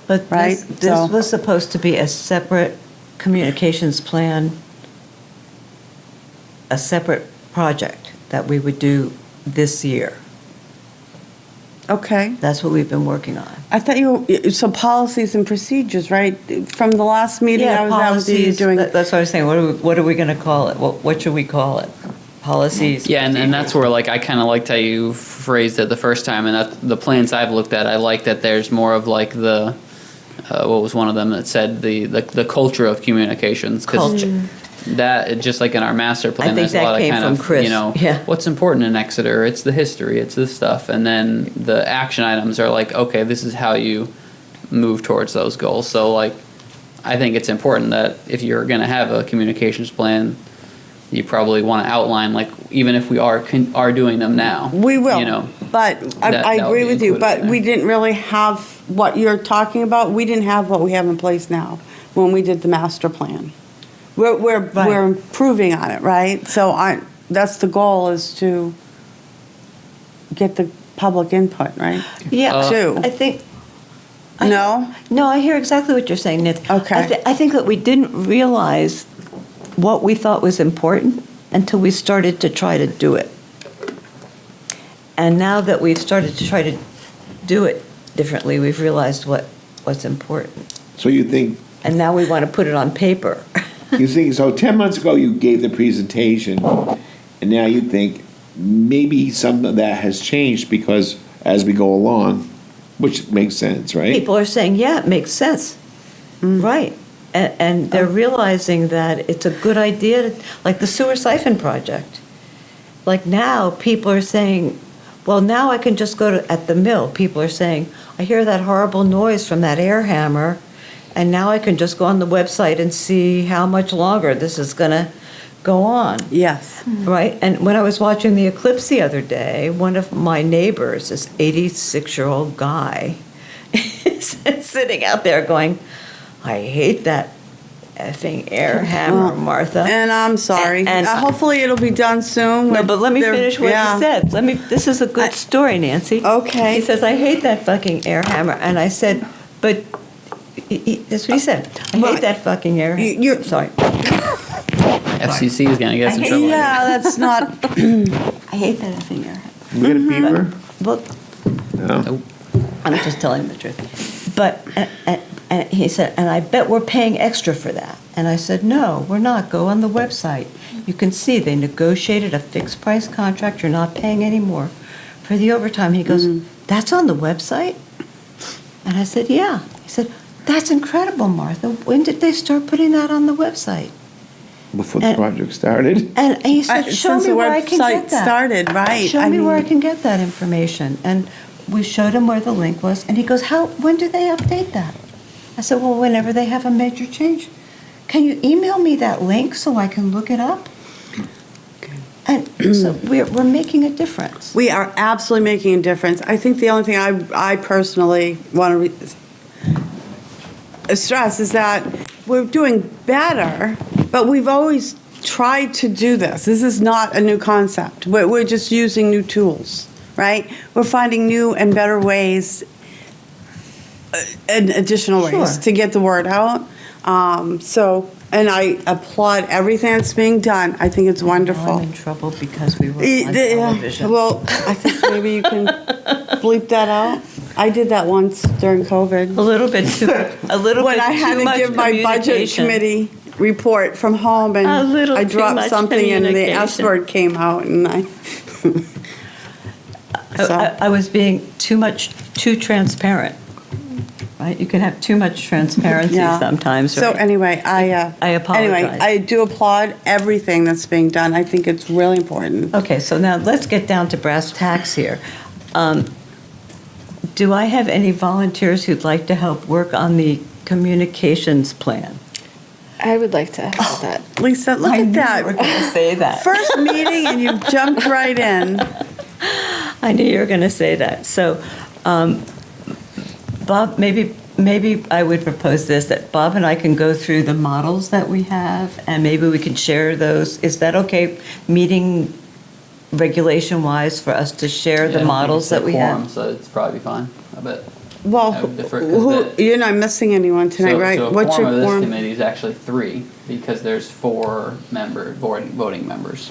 But
Right,
this was supposed to be a separate communications plan, a separate project that we would do this year.
Okay.
That's what we've been working on.
I thought so policies and procedures, right? From the last meeting I was out with you
policies,
doing.
that's what I was saying. What are we going to call it? What should we call it? Policies.
Yeah, and that's where I kind of liked how you phrased it the first time, and the plans I've looked at, I like that there's more of the what was one of them that said the culture of communications. 'Cause
Culture.
That just like in our master plan,
I think
there's a
that
lot of
came
kind
from
of
Chris, yeah.
what's important in Exeter. It's the history, it's this stuff, and then the action items are okay, this is how you move towards those goals. So I think it's important that if you're going to have a communications plan, you probably want to outline even if we are doing them now.
We will. But
that
I
would
agree
be
with you.
included
But
in there.
we didn't really have what you're talking about. We didn't have what we have in place now when we did the master plan. We're improving on it, right? So that's the goal, is to get the public input, right?
Yeah,
Too.
I think
No?
No, I hear exactly what you're saying, Nancy.
Okay.
I think that we didn't realize what we thought was important until we started to try to do it. And now that we've started to try to do it differently, we've realized what's important.
So you think,
And now we want to put it on paper.
so 10 months ago you gave the presentation, and now you think maybe some of that has changed because as we go along, which makes sense, right?
People are saying, yeah, it makes sense. Right. And they're realizing that it's a good idea, like the sewer siphon project. Like now, people are saying, well, now I can just go at the mill. People are saying, I hear that horrible noise from that air hammer, and now I can just go on the website and see how much longer this is going to go on.
Yes.
Right? And when I was watching the eclipse the other day, one of my neighbors, this 86-year-old guy, is sitting out there going, I hate that effing air hammer, Martha.
And I'm sorry.
And
Hopefully it'll be done soon.
no, but let me
They're-
finish what
yeah.
he said. This is a good story, Nancy.
Okay.
He says, I hate that fucking air hammer. And I said, but, that's what he said. I
Right.
hate that fucking air hammer.
You're-
Sorry.
FCC is going to get us in trouble.
Yeah, that's not,
I hate that effing air hammer.
We're gonna beaver?
Well,
No.
I'm just telling the truth. But, and he said, and I bet we're paying extra for that. And I said, no, we're not. Go on the website. You can see they negotiated a fixed price contract. You're not paying any more for the overtime. He goes, that's on the website? And I said, yeah. He said, that's incredible, Martha. When did they start putting that on the website?
Before the
And-
project started.
And he said, show
since
me
the
where I can
website
get that.
started, right.
Show
I
me where I
mean-
can get that information. And we showed him where the link was, and he goes, when do they update that? I said, well, whenever they have a major change. Can you email me that link so I can look it up? And so we're making a difference.
we are absolutely making a difference. I think the only thing I personally want to stress is that we're doing better, but we've always tried to do this. This is not a new concept. We're just using new tools, right? We're finding new and better ways and additional ways
Sure.
to get the word out. And I applaud everything that's being done. I think it's
Now
wonderful.
I'm in trouble because we were
Eh,
on
the-
television.
Well, I think maybe you can bleep that out. I did that once during COVID.
A little bit too
When I had to give my budget
communication.
committee report from home and
A little
I
too
dropped
much
something and the S
communication.
word came out and I.
I was being too transparent. Right? You can have too much transparency
Yeah.
sometimes.
So
right?
anyway,
I apologize.
Anyway, I do applaud everything that's being done. I think it's really important.
Okay, so now let's get down to brass tacks here. Do I have any volunteers who'd like to help work on the communications plan?
I would like to have that.
Lisa, look
I
at
knew you were
that.
going to say that.
First meeting and you've jumped right in.
I knew you were going to say that. So, Bob, maybe I would propose this, that Bob and I can go through the models that we have, and maybe we can share those. Is that okay, meeting regulation-wise, for us to share the models that we have?
So it's probably fine, I bet.
Well,
I would defer, 'cause
you're not missing anyone tonight, right?
So a
What's
quorum
your
of this
quorum?
committee is actually 3, because there's 4 voting members.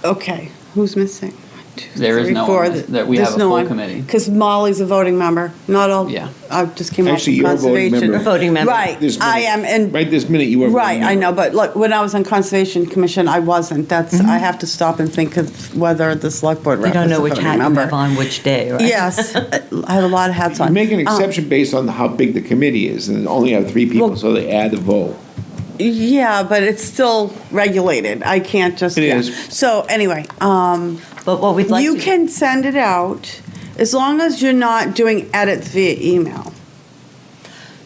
Okay, who's missing? 1, 2,
There is
3,
no
4.
one. That we have a full committee.
Because Molly's a voting member, not all.
Yeah.
I just came off
Actually,
from
you're a voting
conservation.
member.
You're a voting member.
Right,
This
I
minute.
am, and.
Right this minute, you were. a voting
Right, I
member.
know, but look, when I was on Conservation Commission, I wasn't. That's, I have to stop and think of whether the select board
You
rep
don't
is
know
a
which
voting
hat you
member.
have on which day, right?
Yes, I have a lot of hats
You
on.
make an exception based on how big the committee is, and only have 3 people,
Well-
so they add the vote.
Yeah, but it's still regulated. I can't just.
It
yeah.
is.
So anyway,
But what we'd like
you
to do-
can send it out as long as you're not doing edits via email.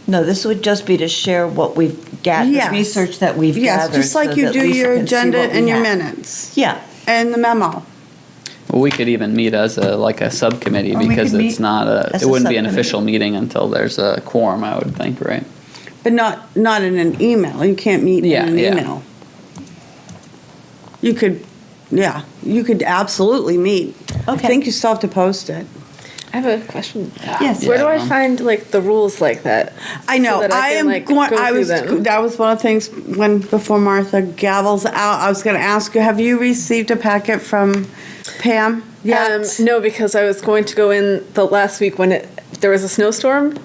No, this would just be to share what we've gathered,
Yes.
the research that we've
Yes,
gathered.
just like
so
you
that
do
Lisa
your
can see
agenda
what we
and your
have.
minutes
Yeah.
and the memo.
Well, we could even meet as like a subcommittee,
Or we
because
could
it's
meet
not
as
it
a
wouldn't be an
subcommittee.
official meeting until there's a quorum, I would think, right?
But not in an email. You can't meet
Yeah,
in an
yeah.
email. You could, yeah, you could absolutely meet. I
Okay.
think you still have to post it.
I have a question.
Yes.
Where do I
Yeah.
find like the rules like that?
I know.
So that
I
can,
am
like,
going.
go
I
through
was.
them.
That was one of the things before Martha gavels out. I was going to ask you: have you received a packet from Pam yet?
No, because I was going to go in the last week when there was a snowstorm.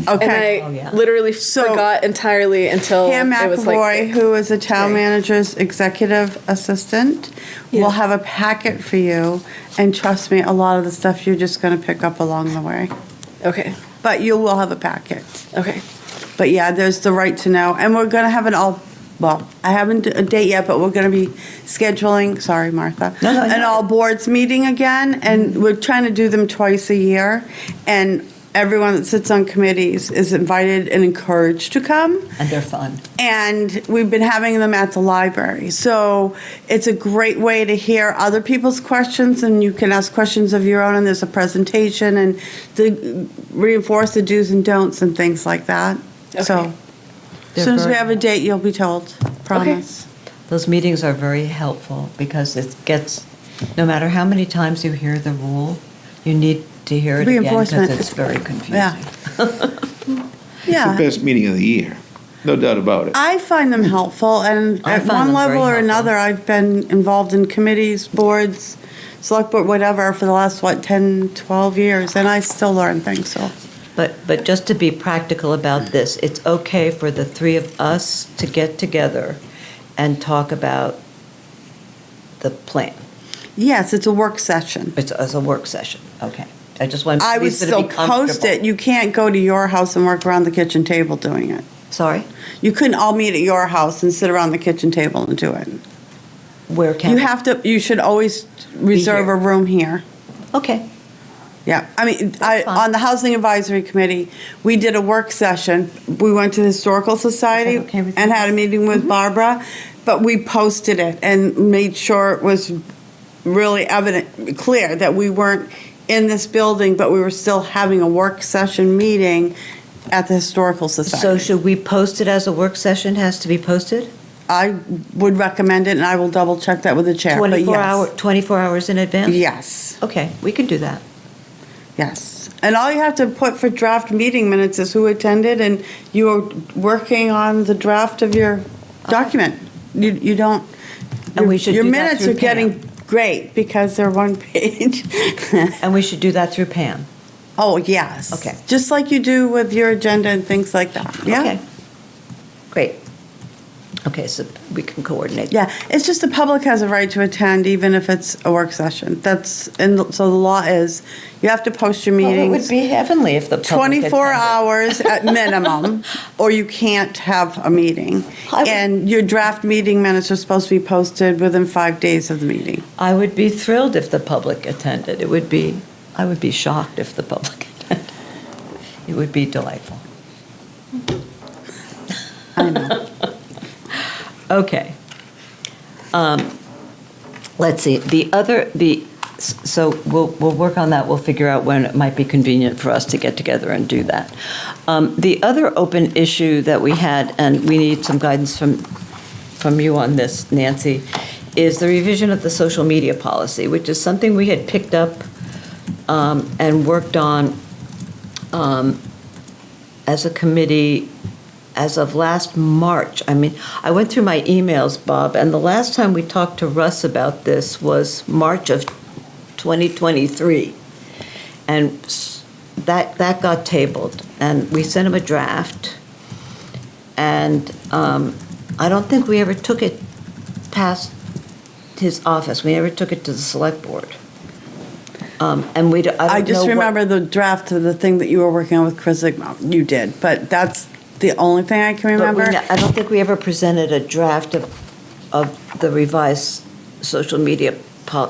Okay.
And I
Oh, yeah.
literally
So,
forgot entirely until
Pam
it was
McAvoy,
like
who is a town
today.
manager's executive assistant,
Yeah.
will have a packet for you. And trust me, a lot of the stuff you're just going to pick up along the way.
Okay.
But you will have a packet.
Okay.
But yeah, there's the right to know. And we're going to have well, I haven't a date yet, but we're going to be scheduling, sorry, Martha,
No,
an all boards meeting again. And we're trying to do them twice a year. And everyone that sits on committees is invited and encouraged to come.
And they're fun.
And we've been having them at the library. So it's a great way to hear other people's questions, and you can ask questions of your own, and there's a presentation and to reinforce the do's and don'ts and things like that. So
Okay.
as soon as we
They're
have a date, you'll be told. Promise.
Those meetings are very helpful because it gets, no matter how many times you hear the rule, you need to hear it again because
Reinforcement.
it's very confusing.
Yeah.
It's
Yeah.
the best meeting of the year, no doubt about it.
I find them helpful, and
I
at
find
one
them very
level or
helpful.
another, I've been involved in committees, boards, select board, whatever, for the last, 10, 12 years, and I still learn things, so.
But just to be practical about this, it's okay for the three of us to get together and talk about the plan.
Yes, it's a work session.
It's as a work session, okay. I just want
I would
Lisa to
still
be
post
comfortable.
it. You can't go to your house and work around the kitchen table doing it.
Sorry?
You couldn't all meet at your house and sit around the kitchen table and do it.
Where can?
You should always reserve
here.
a room here.
Okay,
Yeah, I mean,
fine.
on the Housing Advisory Committee, we did a work session. We went to the Historical Society
Is that okay with
and
you?
had a meeting with Barbara, but we posted it and made sure it was really evident, clear that we weren't in this building, but we were still having a work session meeting at the Historical
so
Society.
should we post it as a work session, has to be posted?
I would recommend it, and I will double check that with the chair, but
24 hours in advance?
yes.
Okay, we can do that.
Yes. And all you have to put for draft meeting minutes is who attended, and you are working on the draft of your document. You don't.
And we should
Your
do that
minutes
through
are getting
Pam.
great because they're one page.
And we should do that through Pam.
Oh, yes.
Okay.
Just like you do with your agenda and things like that. Yeah.
Okay. Great. Okay, so we can coordinate.
Yeah, it's just the public has a right to attend even if it's a work session. So the law is, you have to post your
Well, it
meetings.
would be heavenly if the public
24
attended.
hours at minimum, or you can't have a meeting.
I would-
And your draft meeting minutes are supposed to be posted within 5 days of the meeting.
I would be thrilled if the public attended. I would be shocked if the public attended. It would be delightful.
I know.
Okay. Let's see, so we'll work on that, we'll figure out when it might be convenient for us to get together and do that. The other open issue that we had, and we need some guidance from you on this, Nancy, is the revision of the social media policy, which is something we had picked up and worked on as a committee as of last March. I mean, I went through my emails, Bob, and the last time we talked to Russ about this was March of 2023. And that got tabled, and we sent him a draft. And I don't think we ever took it past his office. We never took it to the select board. And I don't
I just
know what-
remember the draft of the thing that you were working on with Chris Igmo. You did, but that's the only thing I can
But
remember.
I don't think we ever presented a draft of the revised social media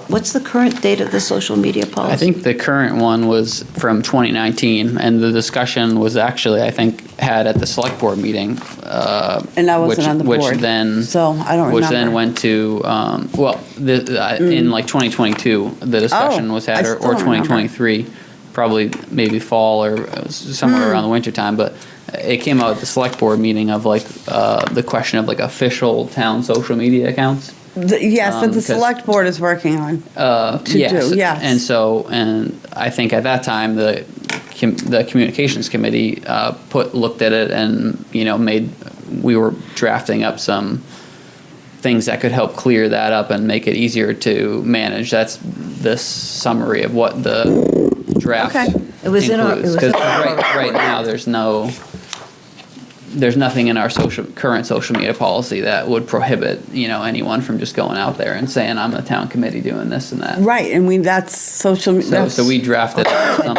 what's the current date of the social media policy?
I think the current one was from 2019, and the discussion was actually, I think, had at the select board meeting.
And I wasn't on the board,
Which then,
so I don't
which then
remember.
went to, in like 2022, the discussion was had,
I
or
still don't remember.
2023, probably maybe fall or somewhere around the winter time, but it came out at the select board meeting of like, the question of like official town social media accounts.
Yes, that the
'cause-
select board is working on. To
Yes.
do, yes.
And I think at that time, the communications committee, looked at it and, we were drafting up some things that could help clear that up and make it easier to manage. That's the summary of what the draft
Okay.
It was in our- it
includes.
was in
'Cause
our-
right now, there's nothing in our current social media policy that would prohibit, anyone from just going out there and saying, I'm the town committee doing this and that.
Right, and that's social,
So we drafted something.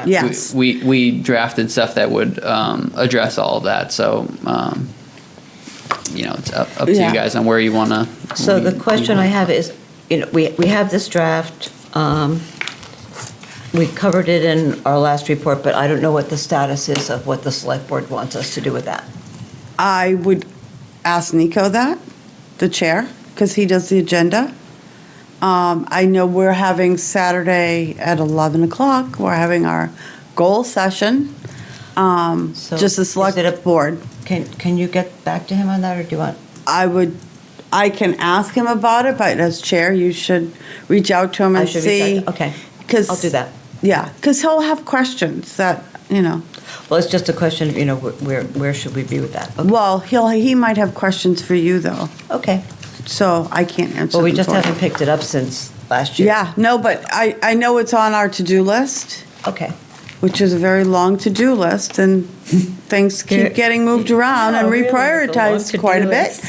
yes.
We drafted stuff that would address all of that. So, it's up to
Yeah.
you guys on where you want to.
So the question I have is, we have this draft. We covered it in our last report, but I don't know what the status is of what the select board wants us to do with that.
I would ask Nico that, the chair, because he does the agenda. I know we're having Saturday at 11 o'clock, we're having our goal session,
So
just the
is
select
it a-
board.
Can you get back to him on that, or do you want?
I can ask him about it, but as chair, you should reach out to him
I
and
should reach
see.
out to- Okay,
'cause-
I'll do that.
Yeah, because he'll have questions that,
Well, it's just a question of, where should we be with that? Okay.
well, he might have questions for you, though,
Okay,
so I can't answer
well, we
them
just
for you.
haven't picked it up since last year.
Yeah, no, but I know it's on our to-do list,
Okay.
which is a very long to-do list, and things
There-
keep getting moved around and
No, really, it's a long
reprioritized
to-do
quite a bit.
list.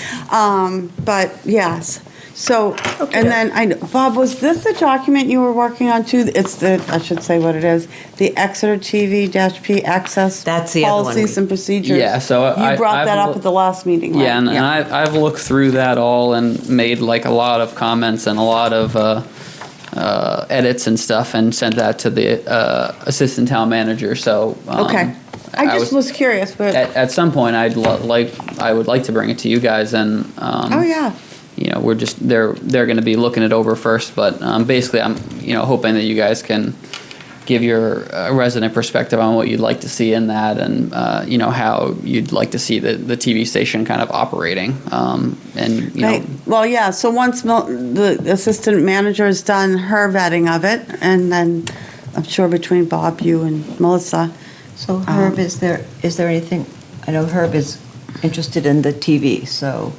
But yes, so,
Okay.
and then, Bob, was this the document you were working on too? It's I should say what it is, the Exeter TV-P access.
That's the other one
Policies
we-
and procedures.
Yeah, so
You brought
I've
that up
look-
at the last meeting, right?
Yeah, and I've looked through that all and made like a lot of comments and a lot of edits and stuff and sent that to the assistant town manager. So
Okay. I just was curious, but,
at some point I would like to bring it to you guys and
oh, yeah.
we're just they're going to be looking it over first, but basically I'm hoping that you guys can give your resident perspective on what you'd like to see in that and how you'd like to see the TV station kind of operating and
Right. Well, yeah, so once the assistant manager has done her vetting of it, and then I'm sure between Bob, you, and Melissa.
So Herb, is there anything, I know Herb is interested in the TV, so.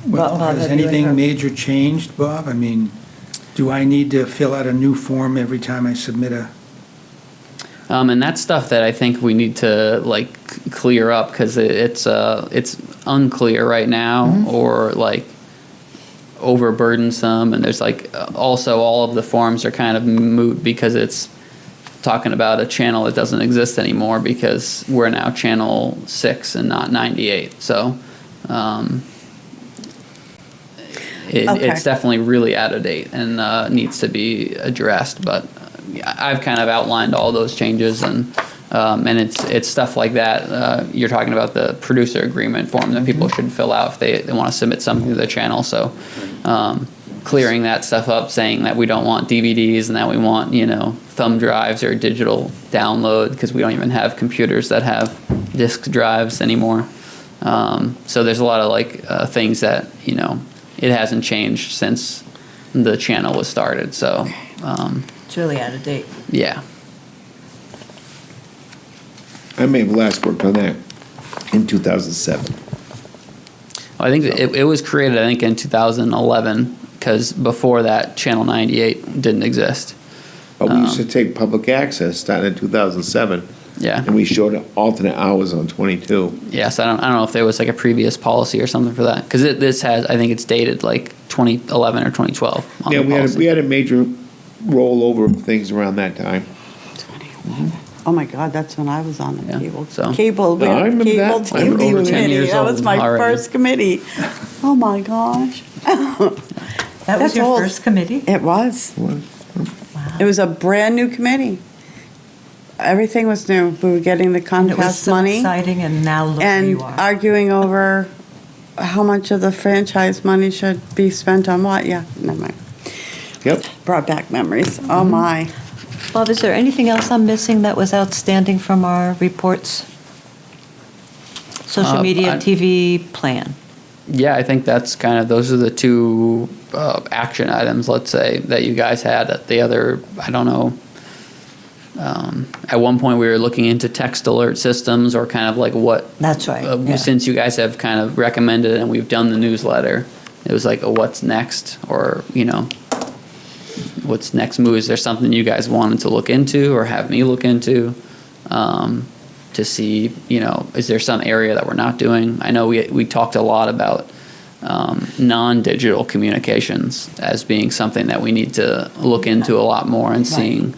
Well,
Bob,
has
have you and
anything
Herb-
major changed, Bob? I mean, do I need to fill out a new form every time I submit a?
and that's stuff that I think we need to clear up because it's unclear right now or overburdensome, and there's also all of the forms are kind of moot because it's talking about a channel that doesn't exist anymore because we're now channel 6 and not 98. So
Okay.
it's definitely really out of date and needs to be addressed. But I've kind of outlined all those changes and it's stuff like that. You're talking about the producer agreement form that people should fill out if they want to submit something to the channel. So clearing that stuff up, saying that we don't want DVDs and that we want thumb drives or digital download because we don't even have computers that have disk drives anymore. So there's a lot of things that it hasn't changed since the channel was started. So
It's really out of date.
yeah.
I may have last worked on that in 2007.
I think it was created, I think, in 2011, because before that, Channel 98 didn't exist.
But we used to take public access starting in 2007,
Yeah.
and we showed alternate hours on 22.
Yes, I don't know if there was a previous policy or something for that, because this has, I think it's dated 2011 or 2012. on
Yeah,
the
we
policy.
had a major rollover of things around that time.
Oh, my God, that's when I was on the
Yeah,
cable.
so-
Cable, we
No, I
had
remember
cable
that. I'm
TV
over 10
committee.
years
That was
old
my
already.
first committee. Oh, my gosh.
That was
That's
your
old.
first committee?
It was. It was a brand-new committee. Everything was new. We were getting the
And it was
Comcast
so
money
exciting, and now look where
and
you are.
arguing over how much of the franchise money should be spent on what. Yeah, never mind.
Yep.
Brought back memories. Oh, my.
Bob, is there anything else I'm missing that was outstanding from our reports? Social media, TV plan.
Yeah, I think that's those are the two action items, let's say, that you guys had. The other, I don't know. At one point, we were looking into text alert systems, or what.
That's right. Yeah.
Since you guys have kind of recommended it and we've done the newsletter, it was like, what's next, or what's next move? Is there something you guys wanted to look into or have me look into? To see, is there some area that we're not doing? I know we talked a lot about non-digital communications as being something that we need to look into a lot more, and seeing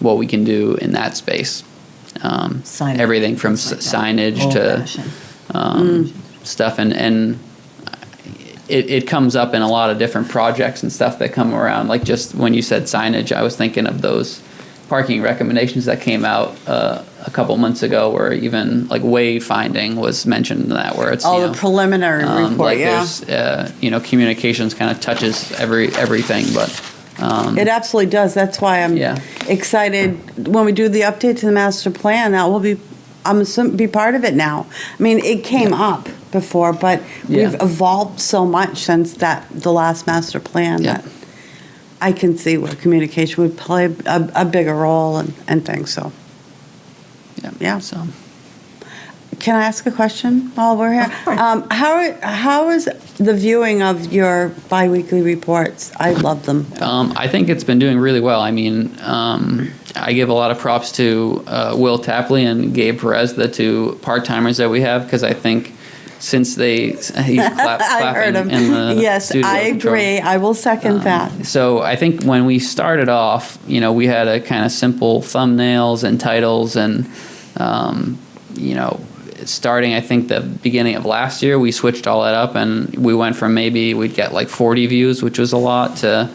what we can do in that space.
Signage,
Everything from signage to stuff, and it comes up in a lot of different projects and stuff that come around. Like, just when you said signage, I was thinking of those parking recommendations that came out a couple months ago, where even like wayfinding was mentioned in that, where it's
the preliminary report,
like
yeah.
There's communications kind of touches everything, but
It absolutely does. That's why I'm excited when we do the update to the master plan. That will be, I'm assuming, be part of it now. I mean, it came up before, but we've evolved so much since the last master plan that I can see where communication would play a bigger role and things. So,
So,
can I ask a question while we're here? How is the viewing of your biweekly reports? I love them.
I think it's been doing really well. I mean, I give a lot of props to Will Tapley and Gabe Perez, the two part-timers that we have, because I think since he's clapping
I heard him.
in the
Yes,
studio
I
control.
agree. I will second that.
So I think when we started off, we had a kind of simple thumbnails and titles, and starting, I think, the beginning of last year, we switched all that up, and we went from maybe we'd get like 40 views, which was a lot, to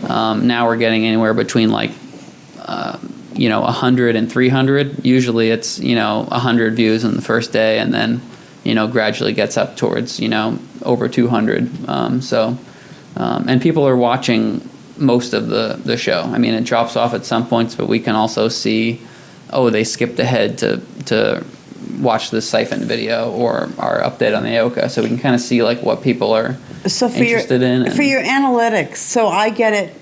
now we're getting anywhere between 100 and 300. Usually it's 100 views in the first day, and then gradually gets up towards over 200. And people are watching most of the show. I mean, it drops off at some points, but we can also see, they skipped ahead to watch the siphon video or our update on the AOCA, so we can kind of see what people are interested in.
For your analytics, so I get it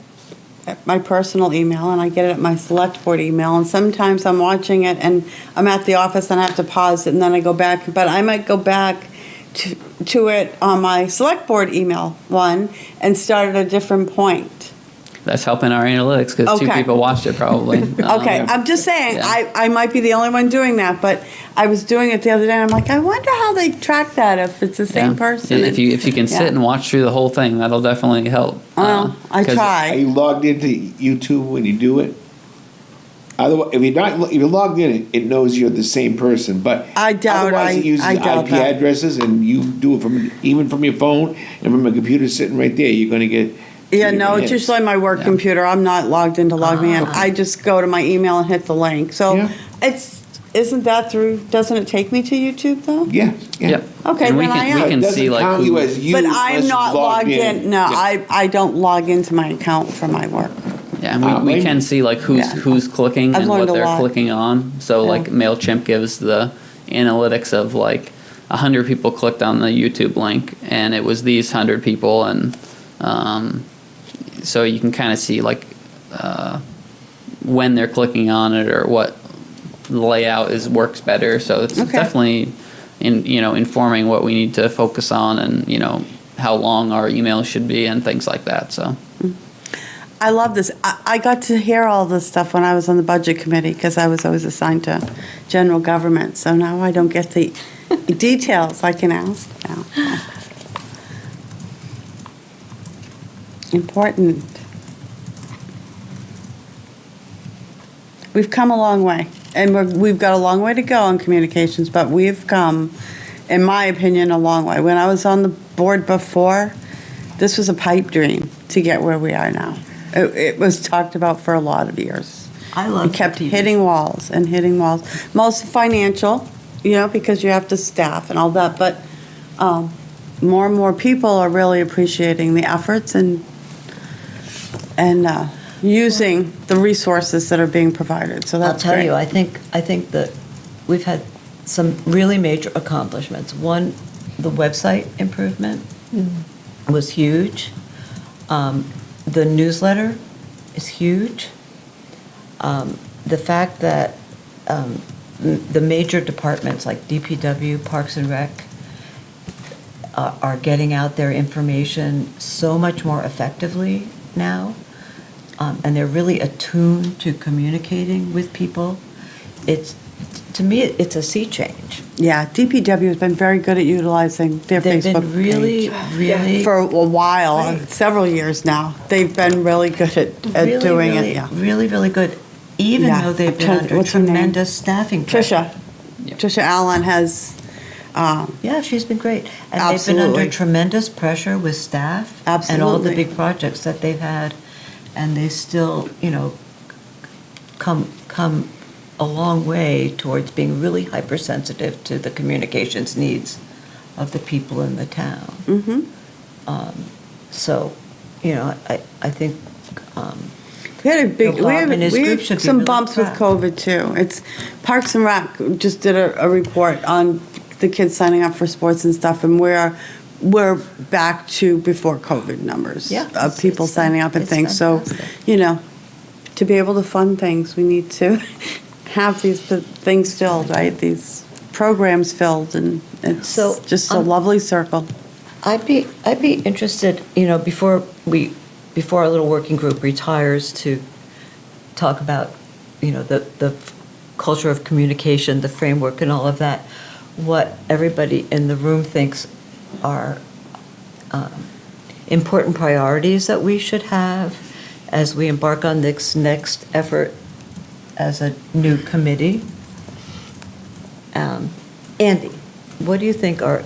at my personal email and I get it at my select board email, and sometimes I'm watching it and I'm at the office and I have to pause it and then I go back, but I might go back to it on my select board email one and start at a different point.
That's helping our analytics, because two people watched it probably.
Okay, I'm just saying,
Yeah.
I might be the only one doing that, but I was doing it the other day, and I'm like, I wonder how they track that if it's the same person.
If you can sit and watch through the whole thing, that'll definitely help.
Well, I
'cause
Are
try.
you logged into YouTube when you do it? Otherwise, if you're logged in, it knows you're the same person. But
I doubt
otherwise, it uses
I doubt
IP
that.
addresses, and you do it from your phone and from a computer sitting right there. You're going to get.
Yeah,
two
no,
different
it's
hits.
usually my work computer. I'm not logged in to log me in. I just go to my email and hit the link. So
Yeah.
doesn't it take me to YouTube though?
Yeah.
Yep.
Okay,
and we
then I
can
am.
we can
It doesn't
see
count
who.
you as you.
But
unless
I'm
you
not logged in. No,
Yeah.
I don't log into my account for my work.
Yeah, and we can see who's clicking
I've
and
learned
what
a
they're
lot.
clicking on. So
Yeah.
MailChimp gives the analytics of 100 people clicked on the YouTube link, and it was these 100 people, and so you can kind of see when they're clicking on it or what layout works better. So it's definitely informing what we need to focus on, and how long our emails should be and things like that. So.
I love this. I got to hear all this stuff when I was on the budget committee because I was always assigned to general government. So now I don't get the details I can ask now. Important. We've come a long way, and we've got a long way to go on communications, but we've come, in my opinion, a long way. When I was on the board before, this was a pipe dream to get where we are now. It was talked about for a lot of years.
I love
It kept
TV.
hitting walls and hitting walls. Most financial, because you have to staff and all that, but more and more people are really appreciating the efforts and using the resources that are being provided. So
I'll
that's
tell
great.
you, I think that we've had some really major accomplishments. One, the website improvement was huge. The newsletter is huge. The fact that the major departments like DPW, Parks and Rec are getting out their information so much more effectively now, and they're really attuned to communicating with people. To me, it's a sea change.
Yeah, DPW has been very good at utilizing their
They've
Facebook
been really,
page.
really
For a while,
Right.
several years now. They've been really good at
really,
doing
really,
it, yeah.
really, really good. Even
Yeah.
though they've
I'm
been
trying-
under
what's her name?
tremendous staffing pressure.
Trisha Allen has,
Yeah, she's been great. And they've been
Absolutely.
under tremendous pressure with staff. And all the
Absolutely.
big projects that they've had. And they still, come a long way towards being really hypersensitive to the communications needs of the people in the town.
mhm.
So, I think,
We had a big,
Bill Bob and his
we
group
had
should be
some
really
bumps with
proud.
COVID too. It's Parks and Rec just did a report on the kids signing up for sports and stuff, and we're back to before COVID numbers
Yeah,
of people
it's
signing up and
it's
things. So,
fantastic.
to be able to fund things, we need to have these things filled, right? These programs filled, and it's
So,
just a lovely circle.
I'd be interested, before our little working group retires, to talk about, the culture of communication, the framework and all of that, what everybody in the room thinks are important priorities that we should have as we embark on this next effort as a new committee. Andy, what do you think are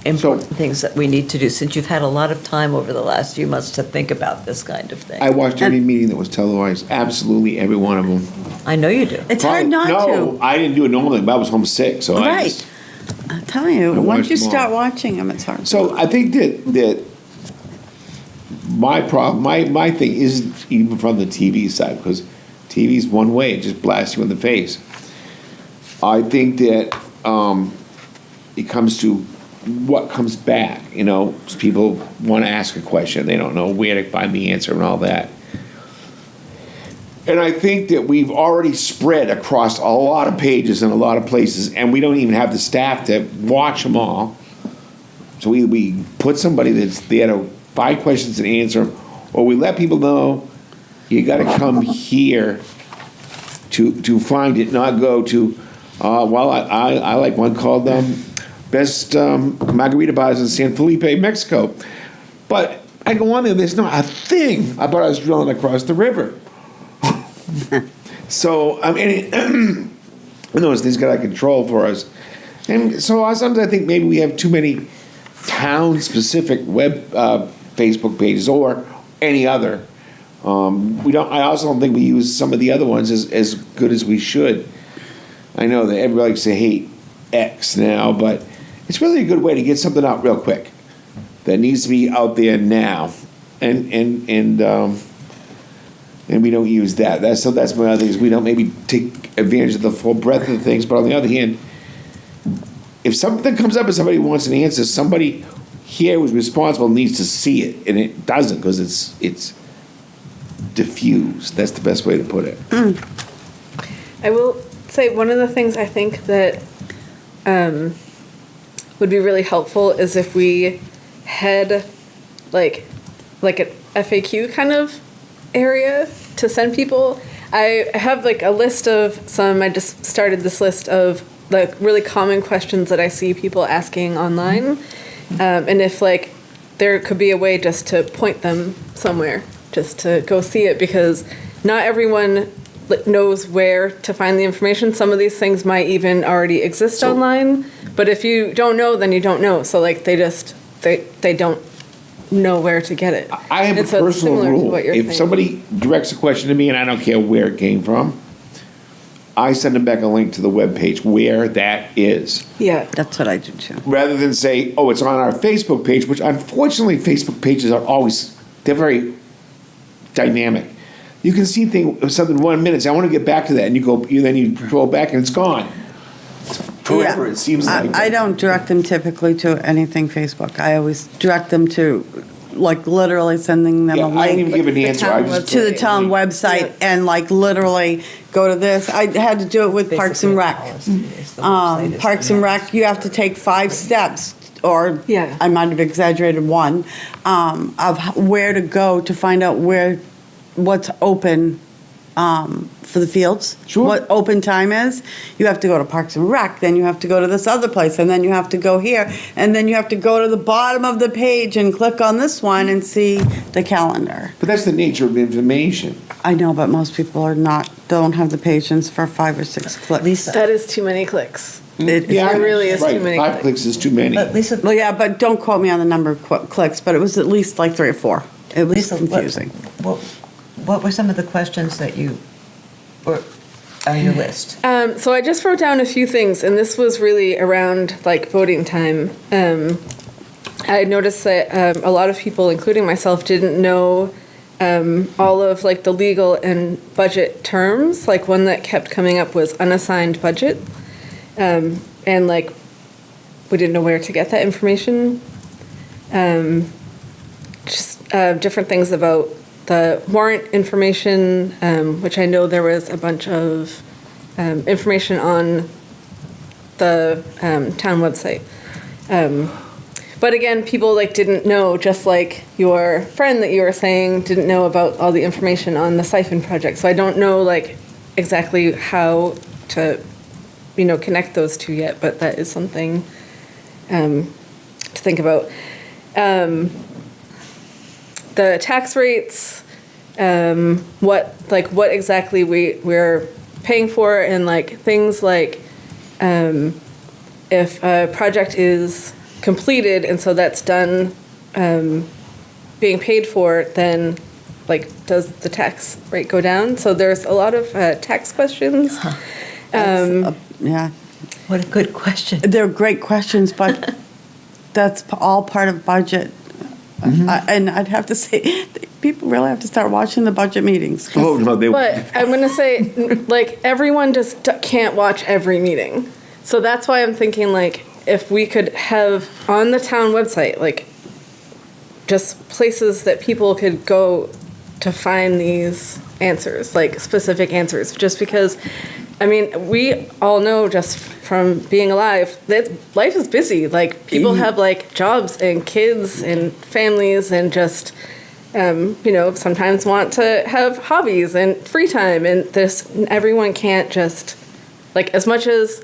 important things that we need to do, since you've had a lot of time over the last few months to think about this kind of thing?
I watched every meeting that was televised, absolutely every one of them.
I know you do.
It's hard not
No,
to.
I didn't do it normally, but I was homesick, so I
Right.
just.
I'm telling you,
I
once
watched
you
them all.
start watching them, it's hard.
So I think that my problem, my thing isn't even from the TV side, because TV's one way, it just blasts you in the face. I think that it comes to what comes back. People want to ask a question, they don't know where to find the answer and all that. And I think that we've already spread across a lot of pages in a lot of places, and we don't even have the staff to watch them all. So we put somebody that's there to 5 questions and answer them, or we let people know you got to come here to find it, not go to. I like one called Best Margarita Bars in San Felipe, Mexico. But I go on there, there's not a thing about us drilling across the river. So, I mean, those things got out of control for us. And so sometimes I think maybe we have too many town-specific web Facebook pages or any other. We don't. I also don't think we use some of the other ones as good as we should. I know that everybody likes to hate X now, but it's really a good way to get something out real quick that needs to be out there now, and we don't use that. That's my other thing, is we don't maybe take advantage of the full breadth of things. But on the other hand, if something comes up and somebody wants an answer, somebody here who's responsible needs to see it, and it doesn't, because it's diffused. That's the best way to put it.
I will say one of the things I think that would be really helpful is if we had like an FAQ kind of area to send people. I have like a list of some. I just started this list of the really common questions that I see people asking online, and if like there could be a way just to point them somewhere, just to go see it, because not everyone knows where to find the information. Some of these things might even already exist online, but if you don't know, then you don't know. So like they don't know where to get it.
I have
And
a
so it's
personal
similar to
rule.
what you're
If
saying.
somebody directs a question to me and I don't care where it came from, I send them back a link to the webpage where that is.
Yeah.
That's what I do too.
Rather than say, oh, it's on our Facebook page, which unfortunately Facebook pages are always, they're very dynamic. you can see something 1 minute. Say, I want to get back to that, and then you go back and it's gone. Forever,
Yeah.
it seems like.
I don't direct them typically to anything Facebook. I always direct them to, like, literally sending them
Yeah,
a
I didn't
link
even give an answer. I just
to the town website and, like, literally go to this. I had to do it with Parks and Rec. Parks and Rec, you have to take 5 steps, or
Yeah.
I might have exaggerated one, of where to go to find out what's open for the fields.
Sure.
What open time is. You have to go to Parks and Rec, then you have to go to this other place, and then you have to go here, and then you have to go to the bottom of the page and click on this one and see the calendar.
But that's the nature of information.
I know, but most people don't have the patience for 5 or 6 clicks.
That is too many clicks.
It
really is too
right.
many
5 clicks is too many.
But Lisa,
Well, yeah, but don't quote me on the number of clicks, but it was at least like 3 or 4. It was
Lisa,
confusing.
what were some of the questions that you were on your list?
So I just wrote down a few things, and this was really around like voting time. I noticed that a lot of people, including myself, didn't know all of like the legal and budget terms. Like one that kept coming up was unassigned budget, and like we didn't know where to get that information. Just different things about the warrant information, which I know there was a bunch of information on the town website. But again, people like didn't know, just like your friend that you were saying didn't know about all the information on the siphon project. So I don't know like exactly how to, connect those two yet, but that is something to think about. The tax rates, what exactly we're paying for, and like things like if a project is completed and so that's done being paid for, then like does the tax rate go down? So there's a lot of tax questions.
Yeah.
What a good question.
They're great questions, but that's all part of budget. And I'd have to say, people really have to start watching the budget meetings.
Oh, no, they.
But I'm going to say, like, everyone just can't watch every meeting. So that's why I'm thinking, like, if we could have on the town website, like, just places that people could go to find these answers, like specific answers, just because, I mean, we all know just from being alive that life is busy. Like, people have like jobs and kids and families and just, sometimes want to have hobbies and free time, and everyone can't just, like, as much as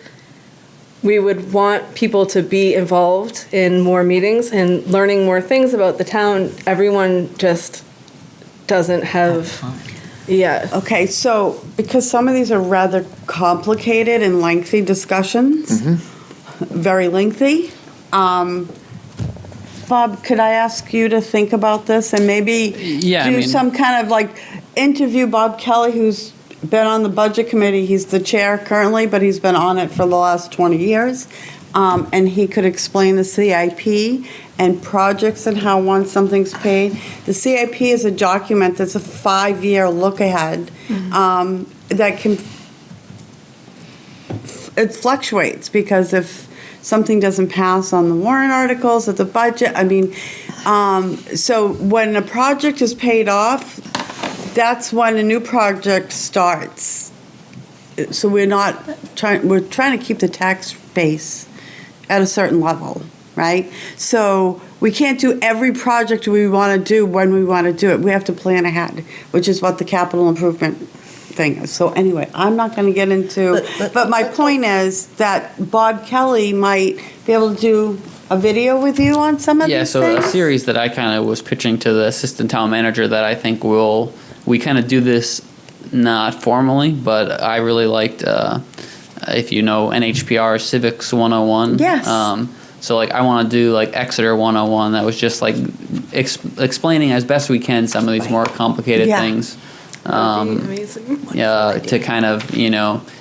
we would want people to be involved in more meetings and learning more things about the town, everyone just doesn't have. Yeah.
Okay, so because some of these are rather complicated and lengthy discussions, very lengthy, Bob, could I ask you to think about this and maybe do some kind of like interview Bob Kelly, who's been on the budget committee. He's the chair currently, but he's been on it for the last 20 years. And he could explain the CIP and projects and how once something's paid. The CIP is a document that's a 5-year look ahead that can, it fluctuates because if something doesn't pass on the warrant articles of the budget, so when a project is paid off, that's when a new project starts. So we're trying to keep the tax base at a certain level, right? So we can't do every project we want to do when we want to do it. We have to plan ahead, which is what the capital improvement thing is. So anyway, I'm not going to get into, but my point is that Bob Kelly might be able to do a video with you on some of these things.
Yeah, so a series that I kind of was pitching to the assistant town manager that I think we kind of do this not formally, but I really liked, if you know NHPR Civics 101.
Yes.
So like I want to do like Exeter 101. That was just like explaining as best we can some of these more complicated things.
Amazing.
Yeah, to kind of,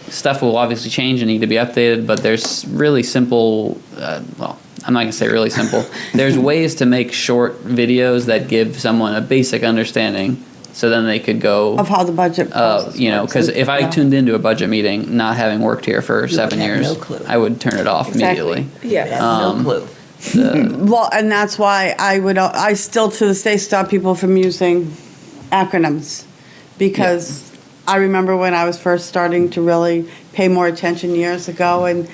stuff will obviously change and need to be updated, but there's really simple, I'm not going to say really simple. There's ways to make short videos that give someone a basic understanding So then they could go,
Of how the budget process
you know,
works.
because if I
Yeah.
tuned into a budget meeting, not having worked here for 7
have
years,
no clue.
I would turn it off
Exactly.
immediately.
Yes.
No clue.
Well, and that's why I still to this day stop people from using acronyms. Because I remember when I was first starting to really pay more attention years ago, and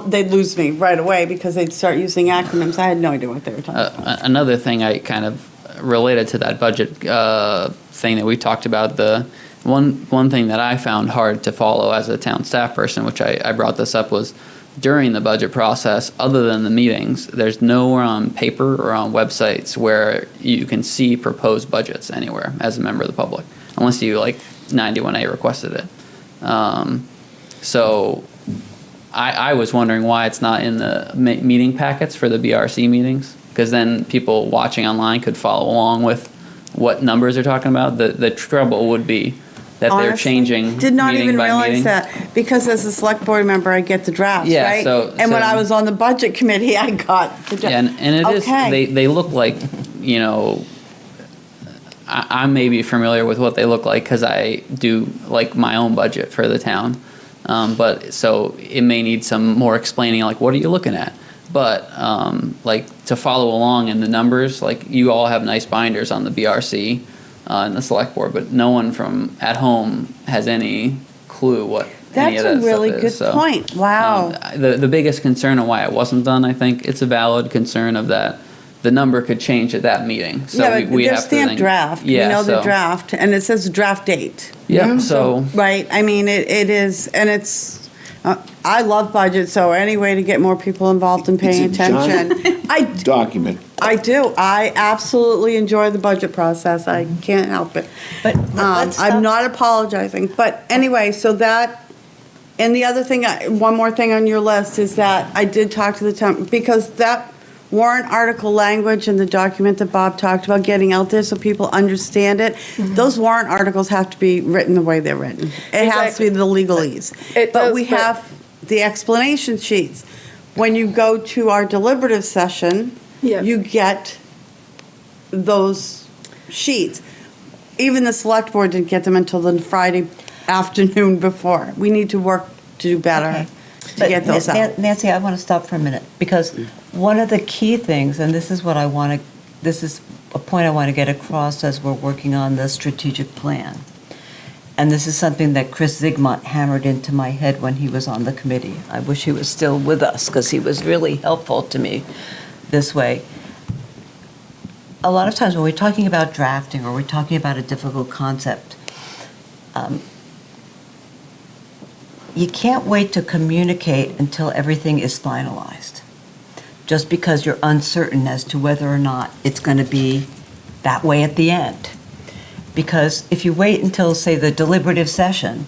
they'd lose me right away because they'd start using acronyms. I had no idea what they were talking about.
Another thing I kind of related to that budget thing that we talked about, the one thing that I found hard to follow as a town staff person, which I brought this up, was during the budget process, other than the meetings, there's nowhere on paper or on websites where you can see proposed budgets anywhere as a member of the public, unless you, like, 91A requested it. So I was wondering why it's not in the meeting packets for the BRC meetings, because then people watching online could follow along with what numbers they're talking about. The trouble would be that they're
Honestly,
changing
did not
meeting
even
by
realize
meeting.
that, because as a select board member, I get the drafts,
Yeah,
right?
so-
And when
so-
I was on the budget committee, I got the draft.
Yeah, and it is,
Okay.
they look like, you know, I may be familiar with what they look like because I do like my own budget for the town. But so it may need some more explaining, like, what are you looking at? But like, to follow along in the numbers, like, you all have nice binders on the BRC and the select board, but no one from at home has any clue what any
That's
of
a
that
really
stuff
good
is. So,
point. Wow.
the biggest concern of why it wasn't done, I think it's a valid concern of that the number could change at that meeting. So
Yeah, but
we
there's
have to
stamped
then-
draft. We
Yeah,
know the
so-
draft, and it says draft date.
Yeah, so
Right, I mean, it is, and it's, I love budget, so any way to get more people involved in paying
It's a giant
attention.
Document.
I do, I absolutely enjoy the budget process, I can't help it.
But let's stop.
I'm not apologizing, but anyway, so that, and the other thing, one more thing on your list is that I did talk to the town, because that warrant article language in the document that Bob talked about getting out there so people understand it, those warrant articles have to be written the way they're written. It has to be the legalese.
It
But
does,
we
but-
have the explanation sheets. When you go to our deliberative session,
Yeah.
you get those sheets. Even the select board didn't get them until the Friday afternoon before. We need to work to do better
Okay.
to get those out.
Nancy, I want to stop for a minute, because one of the key things, and this is what I want to, this is a point I want to get across as we're working on the strategic plan. And this is something that Chris Zigmont hammered into my head when he was on the committee. I wish he was still with us, because he was really helpful to me this way. A lot of times when we're talking about drafting, or we're talking about a difficult concept, you can't wait to communicate until everything is finalized, just because you're uncertain as to whether or not it's going to be that way at the end. Because if you wait until, say, the deliberative session,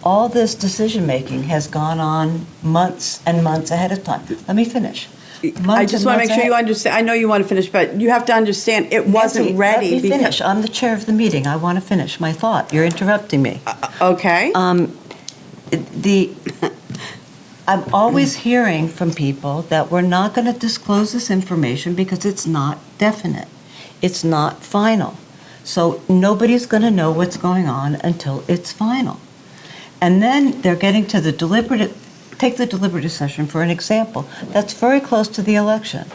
all this decision-making has gone on months and months ahead of time. Let me finish.
I just want to make sure you understand, I know you want to finish, but you have to understand, it wasn't ready.
Let me
because-
finish. I'm the chair of the meeting. I want to finish my thought. You're interrupting me.
Okay?
I'm always hearing from people that we're not going to disclose this information because it's not definite. It's not final. So nobody's going to know what's going on until it's final. And then they're getting to the deliberative, take the deliberative session for an example. That's very close to the election.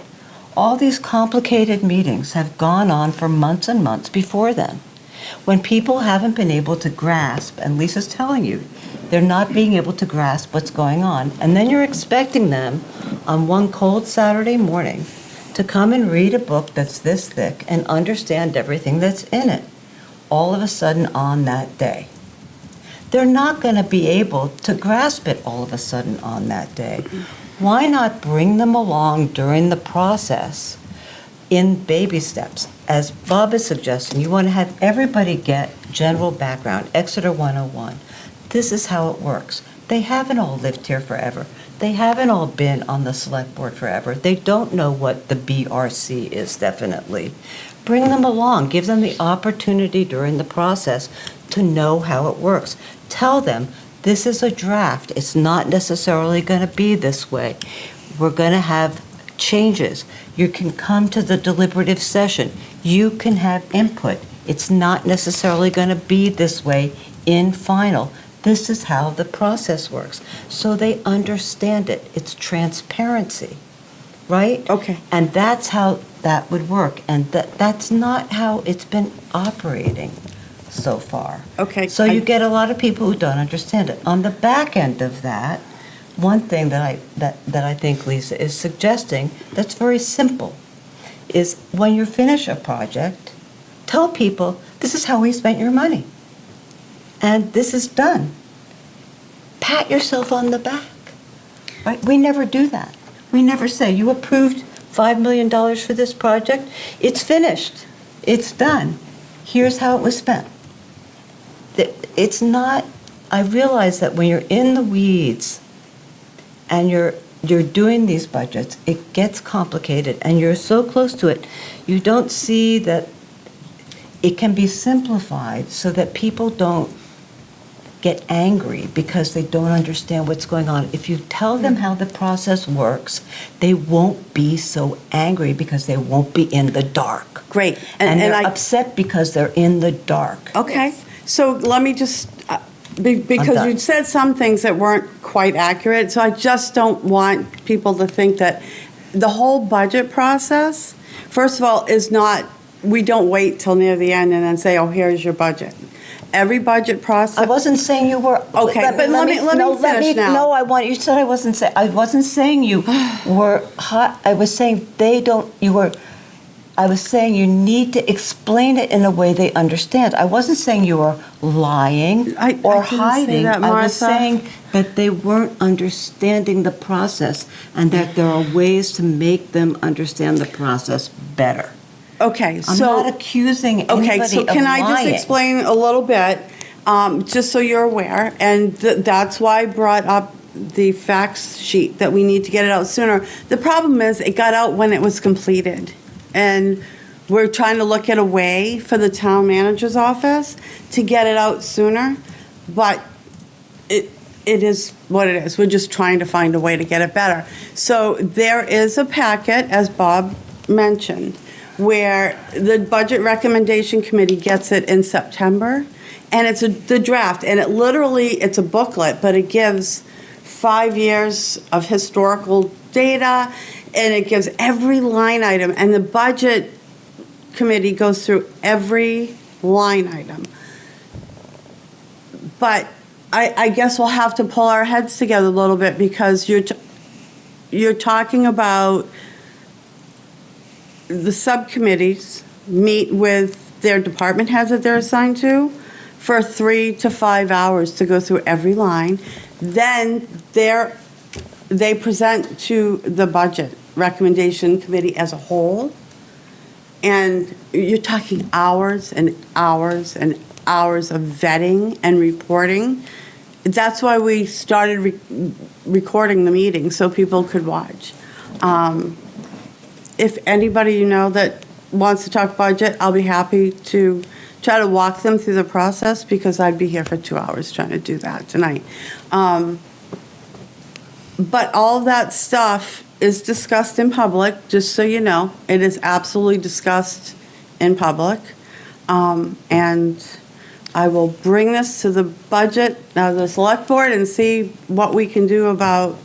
All these complicated meetings have gone on for months and months before then. When people haven't been able to grasp, and Lisa's telling you, they're not being able to grasp what's going on, and then you're expecting them on one cold Saturday morning to come and read a book that's this thick and understand everything that's in it, all of a sudden on that day. They're not going to be able to grasp it all of a sudden on that day. Why not bring them along during the process in baby steps? As Bob is suggesting, you want to have everybody get general background, Exeter 101. This is how it works. They haven't all lived here forever. They haven't all been on the select board forever. They don't know what the BRC is, definitely. Bring them along. Give them the opportunity during the process to know how it works. Tell them, this is a draft. It's not necessarily going to be this way. We're going to have changes. You can come to the deliberative session. You can have input. It's not necessarily going to be this way in final. This is how the process works. So they understand it. It's transparency, right?
Okay.
And that's how that would work. And that's not how it's been operating so far.
Okay,
So you get a lot of people who don't understand it. On the back end of that, one thing that I think Lisa is suggesting that's very simple is when you finish a project, tell people, this is how we spent your money. And this is done. Pat yourself on the back. Right? We never do that. We never say, you approved $5 million for this project. It's finished. It's done. Here's how it was spent. It's not, I realize that when you're in the weeds and you're doing these budgets, it gets complicated and you're so close to it, you don't see that it can be simplified so that people don't get angry because they don't understand what's going on. If you tell them how the process works, they won't be so angry because they won't be in the dark.
Great.
And they're upset because they're in the dark.
Okay, so let me just,
I'm
because
done.
you said some things that weren't quite accurate, so I just don't want people to think that the whole budget process, first of all, is not, we don't wait till near the end and then say, oh, here's your budget. Every budget process.
I wasn't saying you were.
Okay, but let me finish now.
No, you said I wasn't saying. I wasn't saying you were hot. I was saying they don't. You were. I was saying you need to explain it in a way they understand. I wasn't saying you were lying
I
or
didn't say
hiding.
that,
I was
Martha.
saying that they weren't understanding the process and that there are ways to make them understand the process better.
Okay,
I'm
so.
not accusing anybody
Okay, so
of
can I just
lying.
explain a little bit, just so you're aware? And that's why I brought up the facts sheet, that we need to get it out sooner. The problem is, it got out when it was completed. And we're trying to look at a way for the town manager's office to get it out sooner. But it is what it is. We're just trying to find a way to get it better. So there is a packet, as Bob mentioned, where the Budget Recommendation Committee gets it in September, and it's the draft, and it's a booklet, but it gives 5 years of historical data, and it gives every line item, and the Budget Committee goes through every line item. But I guess we'll have to pull our heads together a little bit, because you're talking about the subcommittees meet with their department heads that they're assigned to for 3 to 5 hours to go through every line. Then they present to the Budget Recommendation Committee as a whole. And you're talking hours and hours and hours of vetting and reporting. That's why we started recording the meeting, so people could watch. If anybody you know that wants to talk budget, I'll be happy to try to walk them through the process, because I'd be here for 2 hours trying to do that tonight. But all that stuff is discussed in public, just so you know. It is absolutely discussed in public. And I will bring this to the the select board, and see what we can do about.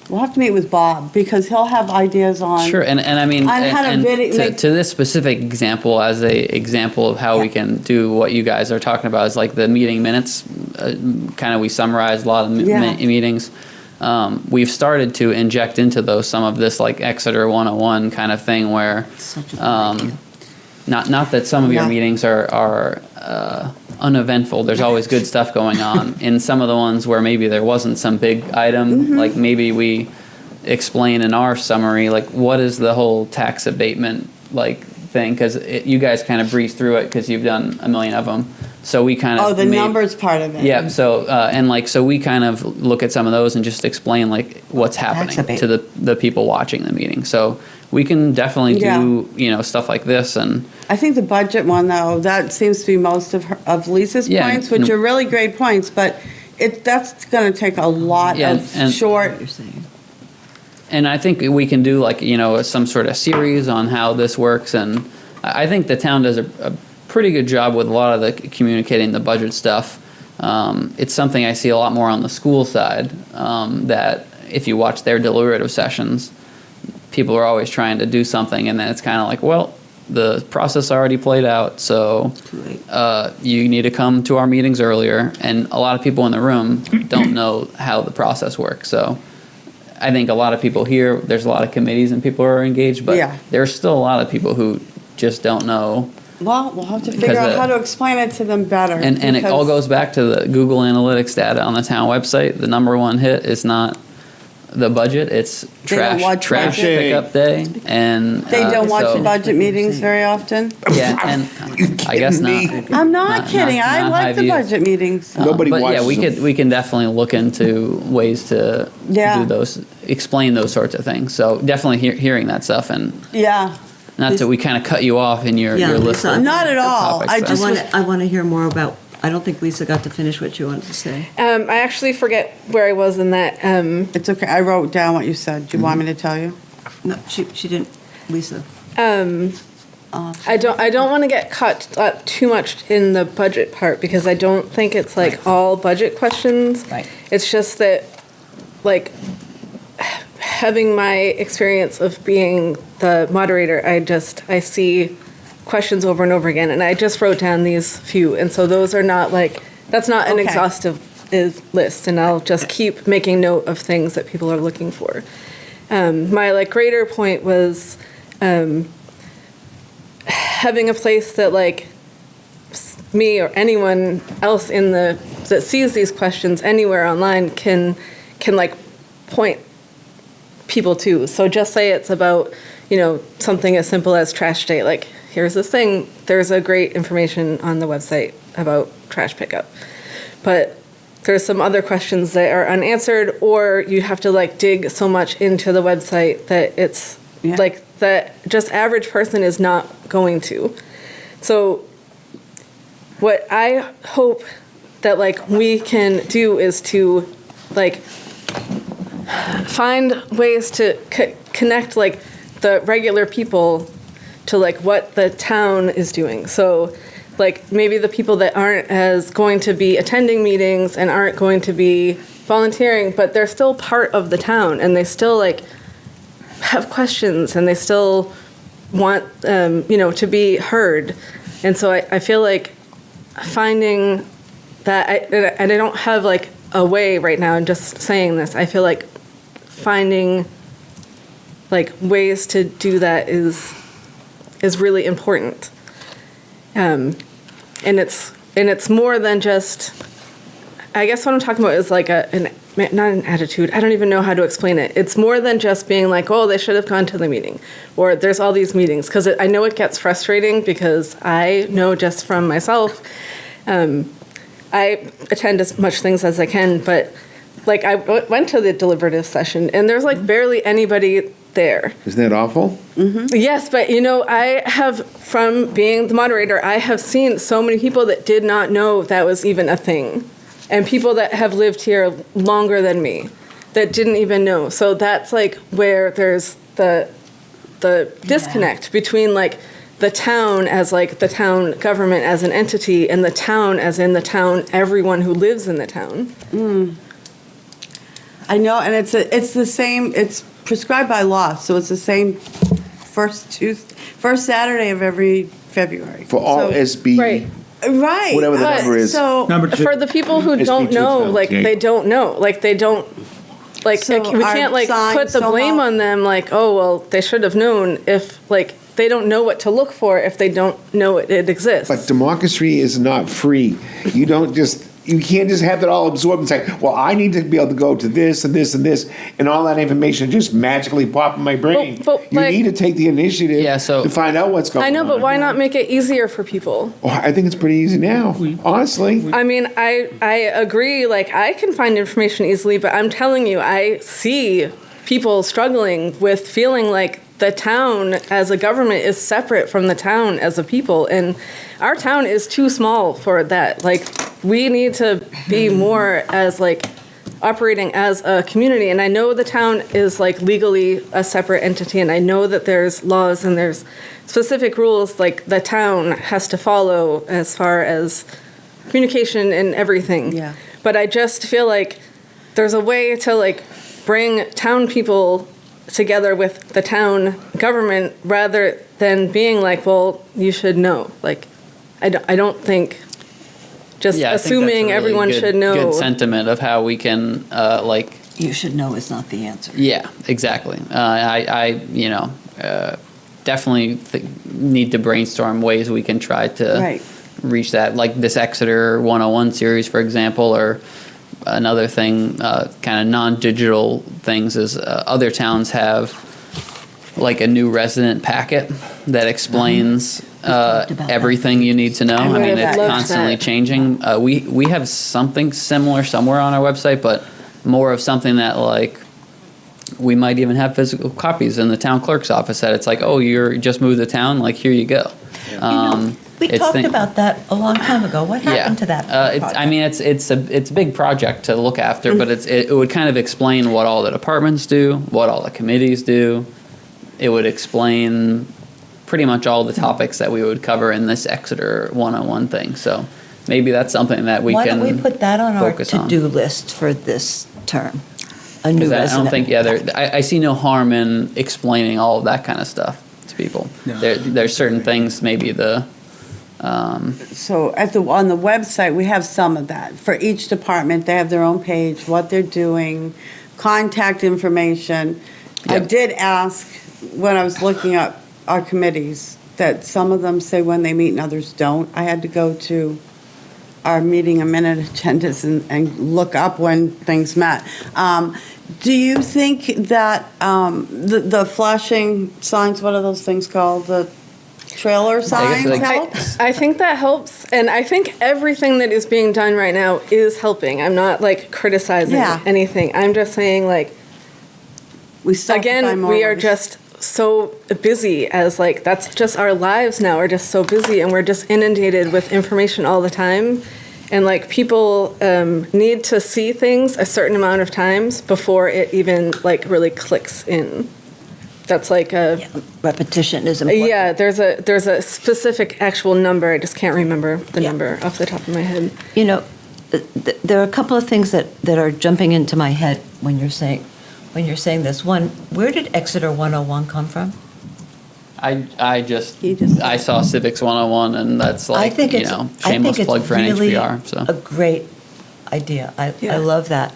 We'll have to meet with Bob, because he'll have ideas on.
Sure, and I mean,
On how to
and
video- make-
to this specific example, as a example of how we can do what you guys are talking about, is like the meeting minutes. Kind of, we summarize a lot of meetings. We've started to inject into those some of this like Exeter 101 kind of thing, where
Such a good idea.
not that some of your
Yeah.
meetings are uneventful. There's always good stuff going on. In some of the ones where maybe there wasn't some big item, like maybe we explain in our summary, like what is the whole tax abatement like thing, because you guys kind of breeze through it because you've done a million of them. So we kind of
Oh, the numbers part of it.
Yeah. So so we kind of look at some of those and just explain like what's happening
abatement.
to the people watching the meeting. So we can definitely do stuff like this. And
I think the budget one, though, that seems to be most of Lisa's
Yeah,
points, which
and-
are really great points, but that's going to take a lot
Yeah,
of
and-
short.
You're saying.
And I think we can do like some sort of series on how this works, and I think the town does a pretty good job with a lot of the communicating the budget stuff. It's something I see a lot more on the school side, that if you watch their deliberative sessions, people are always trying to do something, and then it's kind of like, well, the process already played out, so you need to come to our meetings earlier. And a lot of people in the room don't know how the process works. So I think a lot of people here, there's a lot of committees and people are engaged, but
Yeah.
there's still a lot of people who just don't know.
Well, we'll have to
Because
figure out how to explain it to them better.
And it all
because-
goes back to the Google Analytics data on the town website. The number one hit is not the budget, it's
They don't
trash
watch budget.
pickup day. And
They don't watch
so-
the budget meetings very often.
Yeah, and I guess not.
kidding me?
I'm not kidding. I
not
like
high
the
views.
budget meetings.
Nobody
But yeah,
watches them.
we can definitely look into ways to
Yeah.
do those, explain those sorts of things. So definitely hearing that stuff, and
Yeah.
not that we kind of cut you off in your
Yeah,
list.
Lisa.
Of
Not at all.
topics,
I
but-
just-
I want to hear more about, I don't think Lisa got to finish what you wanted to say.
I actually forget where I was in that.
It's okay. I wrote down what you said. Do you want me to tell you?
No, she didn't, Lisa.
I don't want to get caught up too much in the budget part because I don't think it's like all budget questions.
Right.
It's just that, like, having my experience of being the moderator, I see questions over and over again, and I just wrote down these few, and so those are not like, that's not an
Okay.
exhaustive list, and I'll just keep making note of things that people are looking for. My like greater point was having a place that like me or anyone else in the that sees these questions anywhere online can like point people to. So just say it's about, something as simple as trash day. Like, here's this thing. There's a great information on the website about trash pickup. But there's some other questions that are unanswered, or you have to like dig so much into the website that it's
Yeah.
like that just average person is not going to. So what I hope that like we can do is to like find ways to connect like the regular people to like what the town is doing. So like maybe the people that aren't as going to be attending meetings and aren't going to be volunteering, but they're still part of the town and they still like have questions and they still want to be heard. And so I feel like finding that and I don't have like a way right now. I'm just saying this. I feel like finding like ways to do that is really important. And it's more than just, I guess what I'm talking about is like not an attitude. I don't even know how to explain it. It's more than just being like, oh, they should have gone to the meeting, or there's all these meetings. Because I know it gets frustrating because I know just from myself, I attend as much things as I can, but like I went to the deliberative session and there's like barely anybody there.
Isn't that awful?
Yes, but I have, from being the moderator, I have seen so many people that did not know that was even a thing. And people that have lived here longer than me that didn't even know. So that's like where there's the disconnect between like the town as like the town government as an entity and the town as in the town, everyone who lives in the town.
I know, and it's the same. It's prescribed by law, so it's the same first Saturday of every February.
For all
So-
SB,
Right.
Right.
Whatever the
but
number is.
So
Number two.
For the people who
SB
don't know, like
2008.
they don't know, like they don't, like
So
we
our
can't like
signs
put the
don't
blame
help?
on them. Like, oh well, they should have known if like they don't know what to look for if they don't know it exists.
but democracy is not free. You can't just have that all absorbed and say, well, I need to be able to go to this and this and this, and all that information just magically pop in my brain.
But,
you
like-
need to take the initiative to find out what's going on.
I know, but why not make it easier for people?
Oh, I think it's pretty easy now, honestly.
I mean, I agree. Like, I can find information easily, but I'm telling you, I see people struggling with feeling like the town as a government is separate from the town as a people, and our town is too small for that. Like, we need to be more as like operating as a community. And I know the town is like legally a separate entity, and I know that there's laws and there's specific rules like the town has to follow as far as communication and everything.
Yeah.
But I just feel like there's a way to like bring town people together with the town government rather than being like, well, you should know. Like, I don't think just
Yeah, I think that's a
assuming
really
everyone
good-
should know.
Good sentiment of how we can, like,
You should know is not the answer.
yeah, exactly. I definitely need to brainstorm ways we can try to
Right.
reach that, like this Exeter 101 series, for example, or another thing, kind of non-digital things is other towns have like a new resident packet that explains
talked about that.
everything you need to know. I
would
mean,
have
it's
loved
constantly
that.
changing. We have something similar somewhere on our website, but more of something that like we might even have physical copies in the town clerk's office that it's like, oh, you're just moved to town, like here you go.
We
It's
talked
thing-
about that a long time ago. What happened to that
I mean, it's a big project to look after, but it would kind of explain what all the departments do, what all the committees do. It would explain pretty much all the topics that we would cover in this Exeter 101 thing. So maybe that's something that we
Why
can
don't we put that on our
focus on.
to-do list for this term? A new
'Cause I
resident.
don't think, I see no harm in explaining all of that kind of stuff to people.
No.
There's certain things, maybe
So on the website, we have some of that. For each department, they have their own page, what they're doing, contact information. I
Yep.
did ask, when I was looking up our committees, that some of them say when they meet and others don't. I had to go to our meeting a minute agendas and look up when things met. Do you think that the flashing signs, what are those things called? The trailer signs
like-
helps?
I think that helps, and I think everything that is being done right now is helping. I'm not like criticizing
Yeah.
anything. I'm just saying like,
We still have to find
again,
more
we are
ways.
just so busy as like, that's just our lives now. We're just so busy and we're just inundated with information all the time. And like people need to see things a certain amount of times before it even like really clicks in. That's like a,
Repetition is important.
yeah, there's a specific actual number. I just can't remember the number off the top of my head.
You know, there are a couple of things that are jumping into my head when you're saying this. One, where did Exeter 101 come from?
I just
He just-
I saw Civics 101, and that's like, shameless plug for
really
NHPR. So
a great idea. I
Yeah.
love that.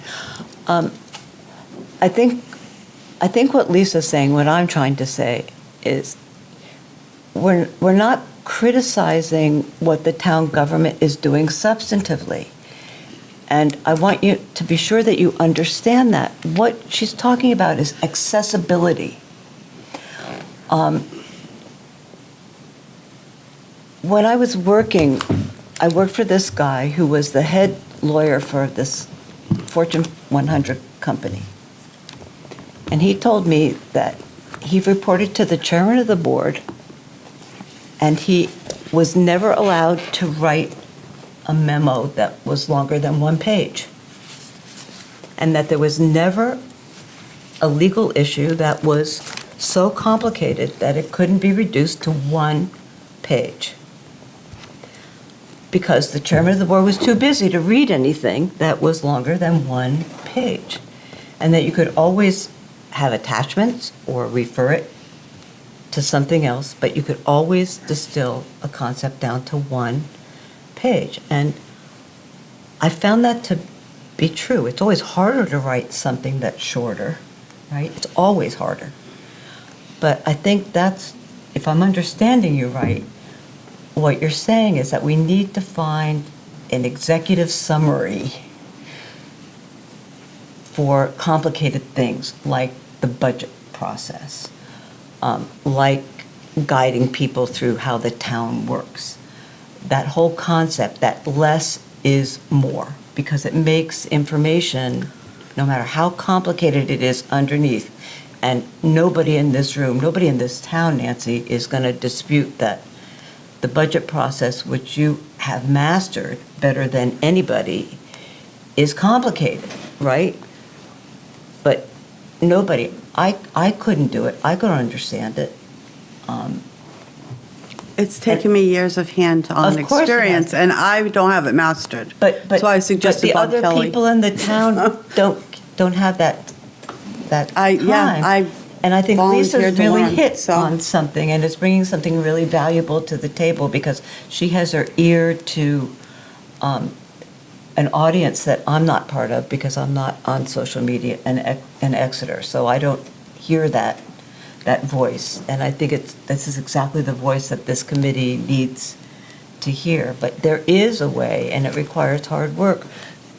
I think what Lisa's saying, what I'm trying to say is we're not criticizing what the town government is doing substantively. And I want you to be sure that you understand that. What she's talking about is accessibility. When I was working, I worked for this guy who was the head lawyer for this Fortune 100 company. And he told me that he reported to the chairman of the board, and he was never allowed to write a memo that was longer than one page. And that there was never a legal issue that was so complicated that it couldn't be reduced to one page. Because the chairman of the board was too busy to read anything that was longer than one page. And that you could always have attachments or refer it to something else, but you could always distill a concept down to one page. And I found that to be true. It's always harder to write something that's shorter, right? It's always harder. But I think that's, if I'm understanding you right, what you're saying is that we need to find an executive summary for complicated things like the budget process, like guiding people through how the town works. That whole concept that less is more, because it makes information, no matter how complicated it is underneath, and nobody in this room, nobody in this town, Nancy, is going to dispute that the budget process, which you have mastered better than anybody, is complicated. right? But nobody, I couldn't do it. I couldn't understand it.
It's taken me years of hands-on
Of course it has.
experience, and I don't have it mastered.
But
That's why I suggested
the
Bob
other
Kelly.
people in the town don't have that time.
I
And I think Lisa's
volunteered to
really
learn,
hit
so-
on something and is bringing something really valuable to the table because she has her ear to an audience that I'm not part of because I'm not on social media in Exeter, so I don't hear that voice. And I think this is exactly the voice that this committee needs to hear. But there is a way, and it requires hard work,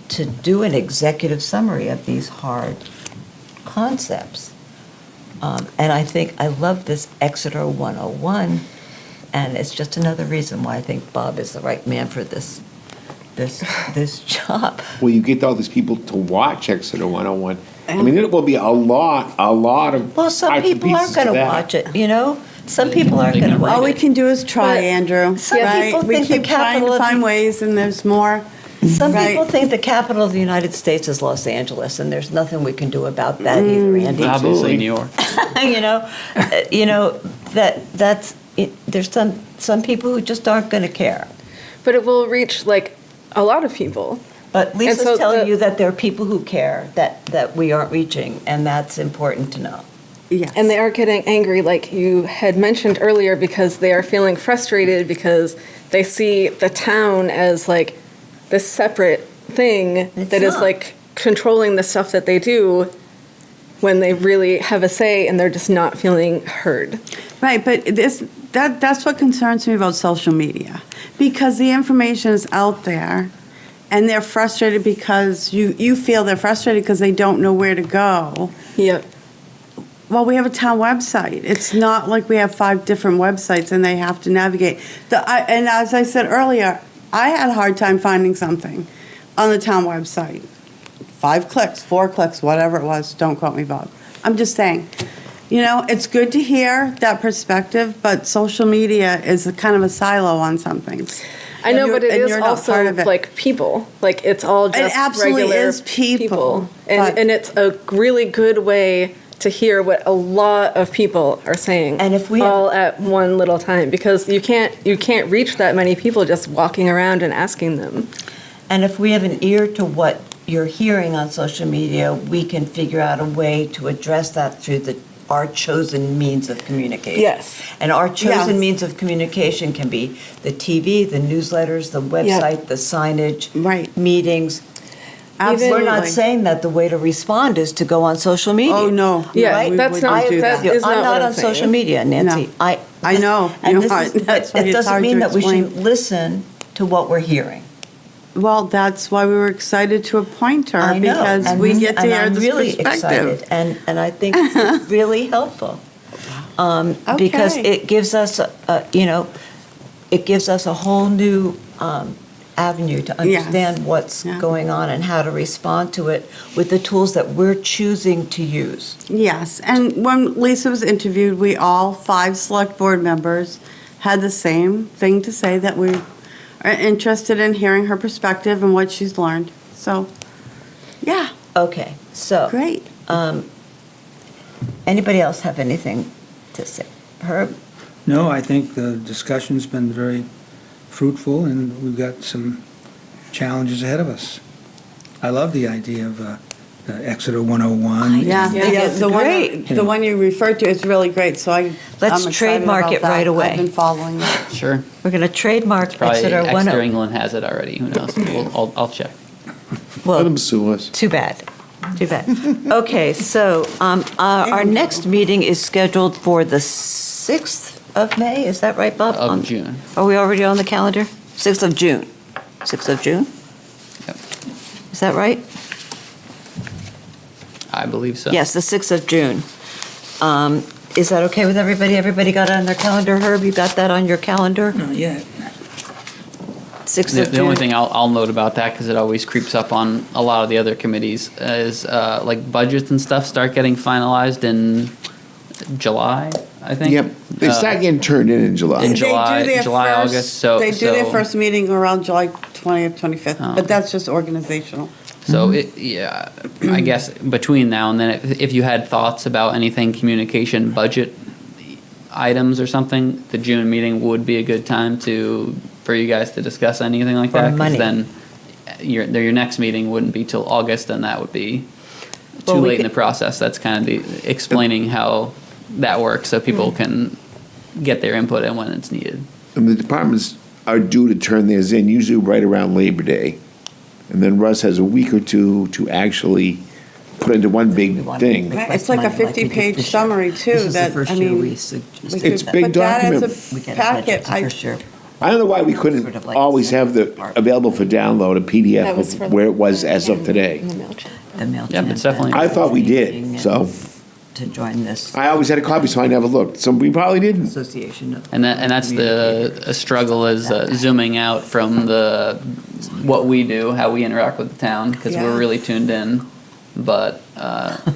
to do an executive summary of these hard concepts. And I think I love this Exeter 101, and it's just another reason why I think Bob is the right man for this job.
Well, you get all these people to watch Exeter 101. I mean, it will be a lot of.
Well, some
parts and
people aren't
pieces
going to
that.
watch it, you know? Some people aren't
They
going to
can
watch
All we
it.
can do is try,
But
Andrew,
some
right?
people
We
think the
keep trying
capital
to
of
find
the-
ways, and there's more.
Some people
Right.
think the capital of the United States is Los Angeles, and there's nothing we can do about that either, Andy.
Obviously, New York.
you know that's it, there's some people who just aren't going to care.
But it will reach like a lot of people.
But Lisa's
so
telling you that there are people who care that we aren't reaching, and that's important to know.
Yes.
And they are getting angry, like you had mentioned earlier, because they are feeling frustrated because they see the town as like this separate thing
It's
that is
not.
like controlling the stuff that they do when they really have a say and they're just not feeling heard.
Right, but that's what concerns me about social media, because the information is out there, and they're frustrated because you feel they're frustrated because they don't know where to go.
Yep.
Well, we have a town website. It's not like we have 5 different websites and they have to navigate. And as I said earlier, I had a hard time finding something on the town website. 5 clicks, 4 clicks, whatever it was. Don't quote me, Bob. I'm just saying, you know, it's good to hear that perspective, but social media is a kind of a silo on something.
I know,
And
but it
you're
is
not
also
part of it.
like people. Like it's all just
absolutely
regular
is people, but-
And it's a really good way to hear what a lot of people are saying,
And if we have-
all at one little time, because you can't reach that many people just walking around and asking them.
And if we have an ear to what you're hearing on social media, we can figure out a way to address that through our chosen means of communication.
Yes.
And our chosen
Yes.
means of communication can be the TV, the newsletters, the website, the signage,
Right.
meetings.
Absolutely.
We're not saying that the way to respond is to go on social media.
Oh, no.
Yeah,
No, we
that's
wouldn't
not-
do
that
that.
is not
I'm
what
not
I'm
on
saying.
social media, Nancy.
No. I know.
And
You're
this
not.
is,
That's why
it
it's
doesn't
hard
mean
to
that we
explain.
shouldn't listen to what we're hearing.
Well, that's why we were excited to appoint her,
I know,
because
and-
we get to
and
hear
I'm
this
really
perspective.
excited, and I think it's really helpful. Because
Okay.
it gives us, it gives us a whole new avenue to understand what's
Yeah.
going on and how to respond to it with the tools that we're choosing to use.
Yes, and when Lisa was interviewed, we all 5 select board members had the same thing to say, that we are interested in hearing her perspective and what she's learned. So, yeah,
Okay, so.
great.
Anybody else have anything to say? Herb?
No, I think the discussion's been very fruitful, and we've got some challenges ahead of us. I love the idea of the Exeter 101.
Yeah,
think
yeah,
it's
the
great.
one you referred to is really great, so
Let's
I'm excited
trademark
about
it
that.
right away.
I've been following it.
Sure.
We're going to trademark
Probably
Exeter
Exeter
101.
England has it already. Who knows? I'll check.
Let
Well,
them sue us.
too bad. Too bad. Okay, so our next meeting is scheduled for the 6th of May, is that right, Bob?
Of June.
Are we already on the calendar? 6th of June. 6th of June?
Yep.
Is that right?
I believe so.
Yes, the 6th of June. Is that okay with everybody? Everybody got it on their calendar? Herb, you got that on your calendar?
Not yet.
6th
The,
of
the only
June?
thing I'll note about that, because it always creeps up on a lot of the other committees, is like budgets and stuff start getting finalized in July, I think.
Yep, they start getting turned in July.
in July-
They do their
July, August, so-
They do their
so-
first meeting around July 20th, 25th,
Oh.
but that's just organizational.
So I guess between now and then, if you had thoughts about anything communication budget items or something, the June meeting would be a good time for you guys to discuss anything like that. 'Cause
money.
then your next meeting wouldn't be till August, and that would be too
Well, we
late in
could-
the process. That's kind of explaining how that works, so people can get their input in when it's needed.
And the departments are due to turn theirs in usually right around Labor Day. And then Russ has a week or two to actually put into one big thing.
It's like a 50-page summary, too,
This is the
that,
first
I
year
mean,
we
we
suggested
could
It's
that.
big
put that as
document.
We
a
get a budget
packet.
the first year.
I don't know why we couldn't
Sort of like
always have the available for download a
That
PDF
was for
of where it was as of today.
In the MailChimp.
The MailChimp.
Yep, it's definitely-
and
I thought we did,
and
so.
To join this
I always had a copy, so I never looked. So we probably didn't.
association of.
And that's the a struggle is zooming out from what we do, how we interact with the town, because
Yeah.
we're really tuned in, but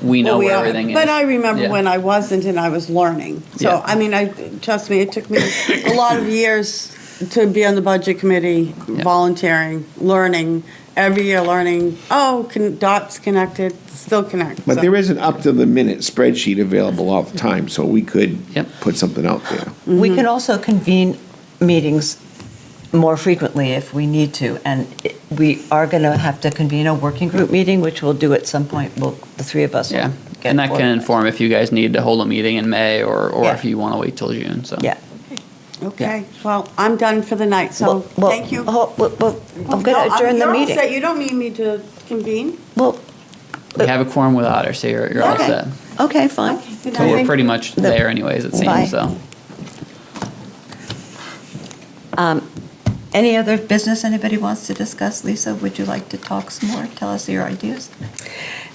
we know
Well, we
where
are.
everything is.
But I remember
Yeah.
when I wasn't and I was learning. So,
Yeah.
I mean, trust me, it took me a lot of years to be on the budget committee,
Yeah.
volunteering, learning, every year learning, dots connected, still connect.
But
So-
there is an up-to-the-minute spreadsheet available all the time, so we could
Yep.
put something out there.
We can also convene meetings more frequently if we need to, and we are going to have to convene a working group meeting, which we'll do at some point. The three of us. will
Yeah,
get
and that can
organized.
inform if you guys need to hold a meeting in May or
Yeah.
if you want to wait till June. So
Yeah.
Okay, well, I'm done for the night, so
Well,
thank you.
I'm going to adjourn the
You're all
meeting.
set. You don't need me to convene?
Well,
we have a quorum without her, so you're all
Okay.
set.
okay, fine.
Okay, good
So we're
night.
pretty much there anyways, it
Bye.
seems. So
Any other business anybody wants to discuss? Lisa, would you like to talk some more? Tell us your ideas.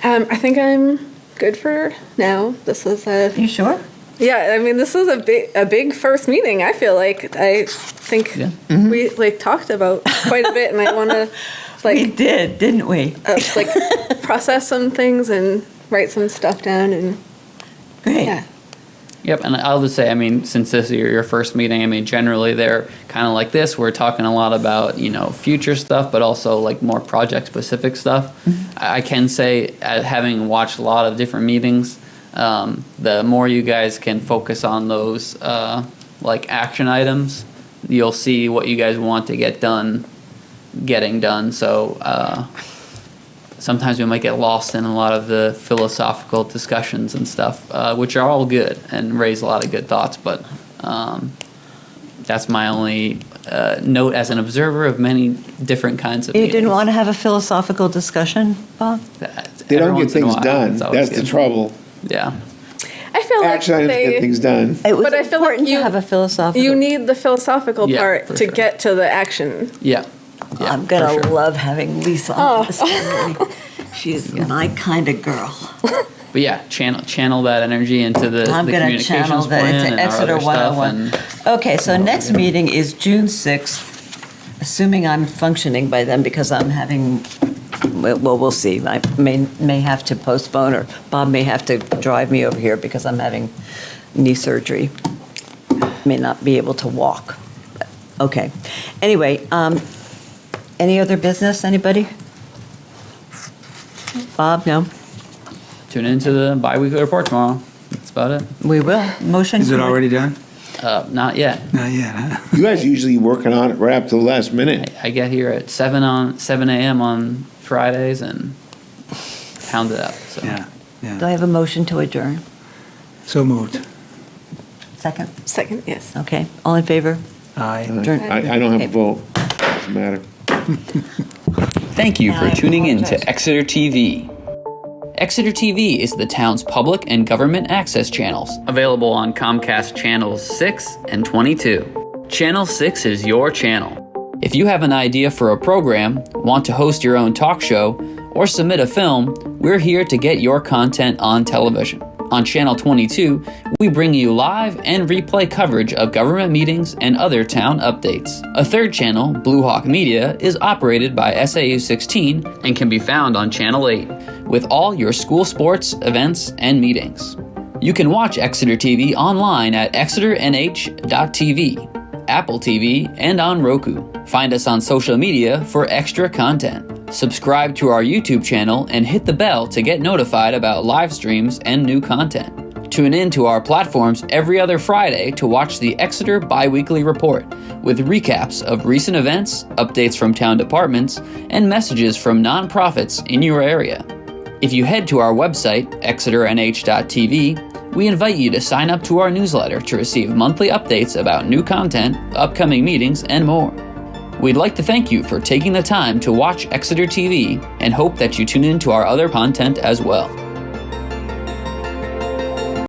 I think I'm good for now. This was
You sure?
yeah. I mean, this is a big first meeting. I feel like I think
Yeah.
we talked about quite a bit, and I want to
We did, didn't we?
process some things and write some stuff down and
Great.
yeah.
Yep, and I'll just say, I mean, since this is your first meeting, I mean, generally they're kind of like this. We're talking a lot about, future stuff, but also like more project-specific stuff. I can say, having watched a lot of different meetings, the more you guys can focus on those like action items, you'll see what you guys want to get done, getting done. So sometimes we might get lost in a lot of the philosophical discussions and stuff, which are all good and raise a lot of good thoughts. But that's my only note as an observer of many different kinds of
You
meetings.
didn't want to have a philosophical discussion, Bob?
They don't
Every
get
once in a
things
while,
done.
it's always
That's the
good.
trouble.
Yeah.
I feel like
Action items get things done.
It was
But I feel like
important to have a philosophical.
you need the philosophical
Yeah,
part
for
to
sure.
get to the action.
Yeah. Yeah,
I'm going
for
to
sure.
love having Lisa on this committee. She's my kind of girl.
But yeah, channel that energy into the
I'm going to
communications
channel that
plan
into
and our
Exeter
other stuff.
101.
And
Okay, so next meeting is June 6th, assuming I'm functioning by then because I'm having, well, we'll see. I may have to postpone, or Bob may have to drive me over here because I'm having knee surgery. May not be able to walk. Okay. Anyway, any other business, anybody? Bob, no?
tune into the bi-weekly report tomorrow. That's about it.
We will. Motion.
Is it
to-
already done?
Not yet.
Not yet, huh?
You guys usually working on it right up to the last minute.
I get here at 7 a.m. on Fridays and pound it out. So
Yeah,
Do I
yeah.
have a motion to adjourn?
So moved.
Second?
Second, yes.
Okay, all in favor?
Aye.
Adjourn.
I don't have a vote. Doesn't matter.
Thank you for
I
tuning in
apologize.
to Exeter TV. Exeter TV is the town's public and government access channels, available on Comcast channels 6 and 22. Channel 6 is your channel. If you have an idea for a program, want to host your own talk show, or submit a film, we're here to get your content on television. On Channel 22, we bring you live and replay coverage of government meetings and other town updates. A third channel, Blue Hawk Media, is operated by SAU 16 and can be found on Channel 8, with all your school sports, events, and meetings. You can watch Exeter TV online at exeternh.tv, Apple TV, and on Roku. Find us on social media for extra content. Subscribe to our YouTube channel and hit the bell to get notified about live streams and new content. Tune in to our platforms every other Friday to watch the Exeter Biweekly Report with recaps of recent events, updates from town departments, and messages from nonprofits in your area. If you head to our website, exeternh.tv, we invite you to sign up to our newsletter to receive monthly updates about new content, upcoming meetings, and more. We'd like to thank you for taking the time to watch Exeter TV and hope that you tune in to our other content as well.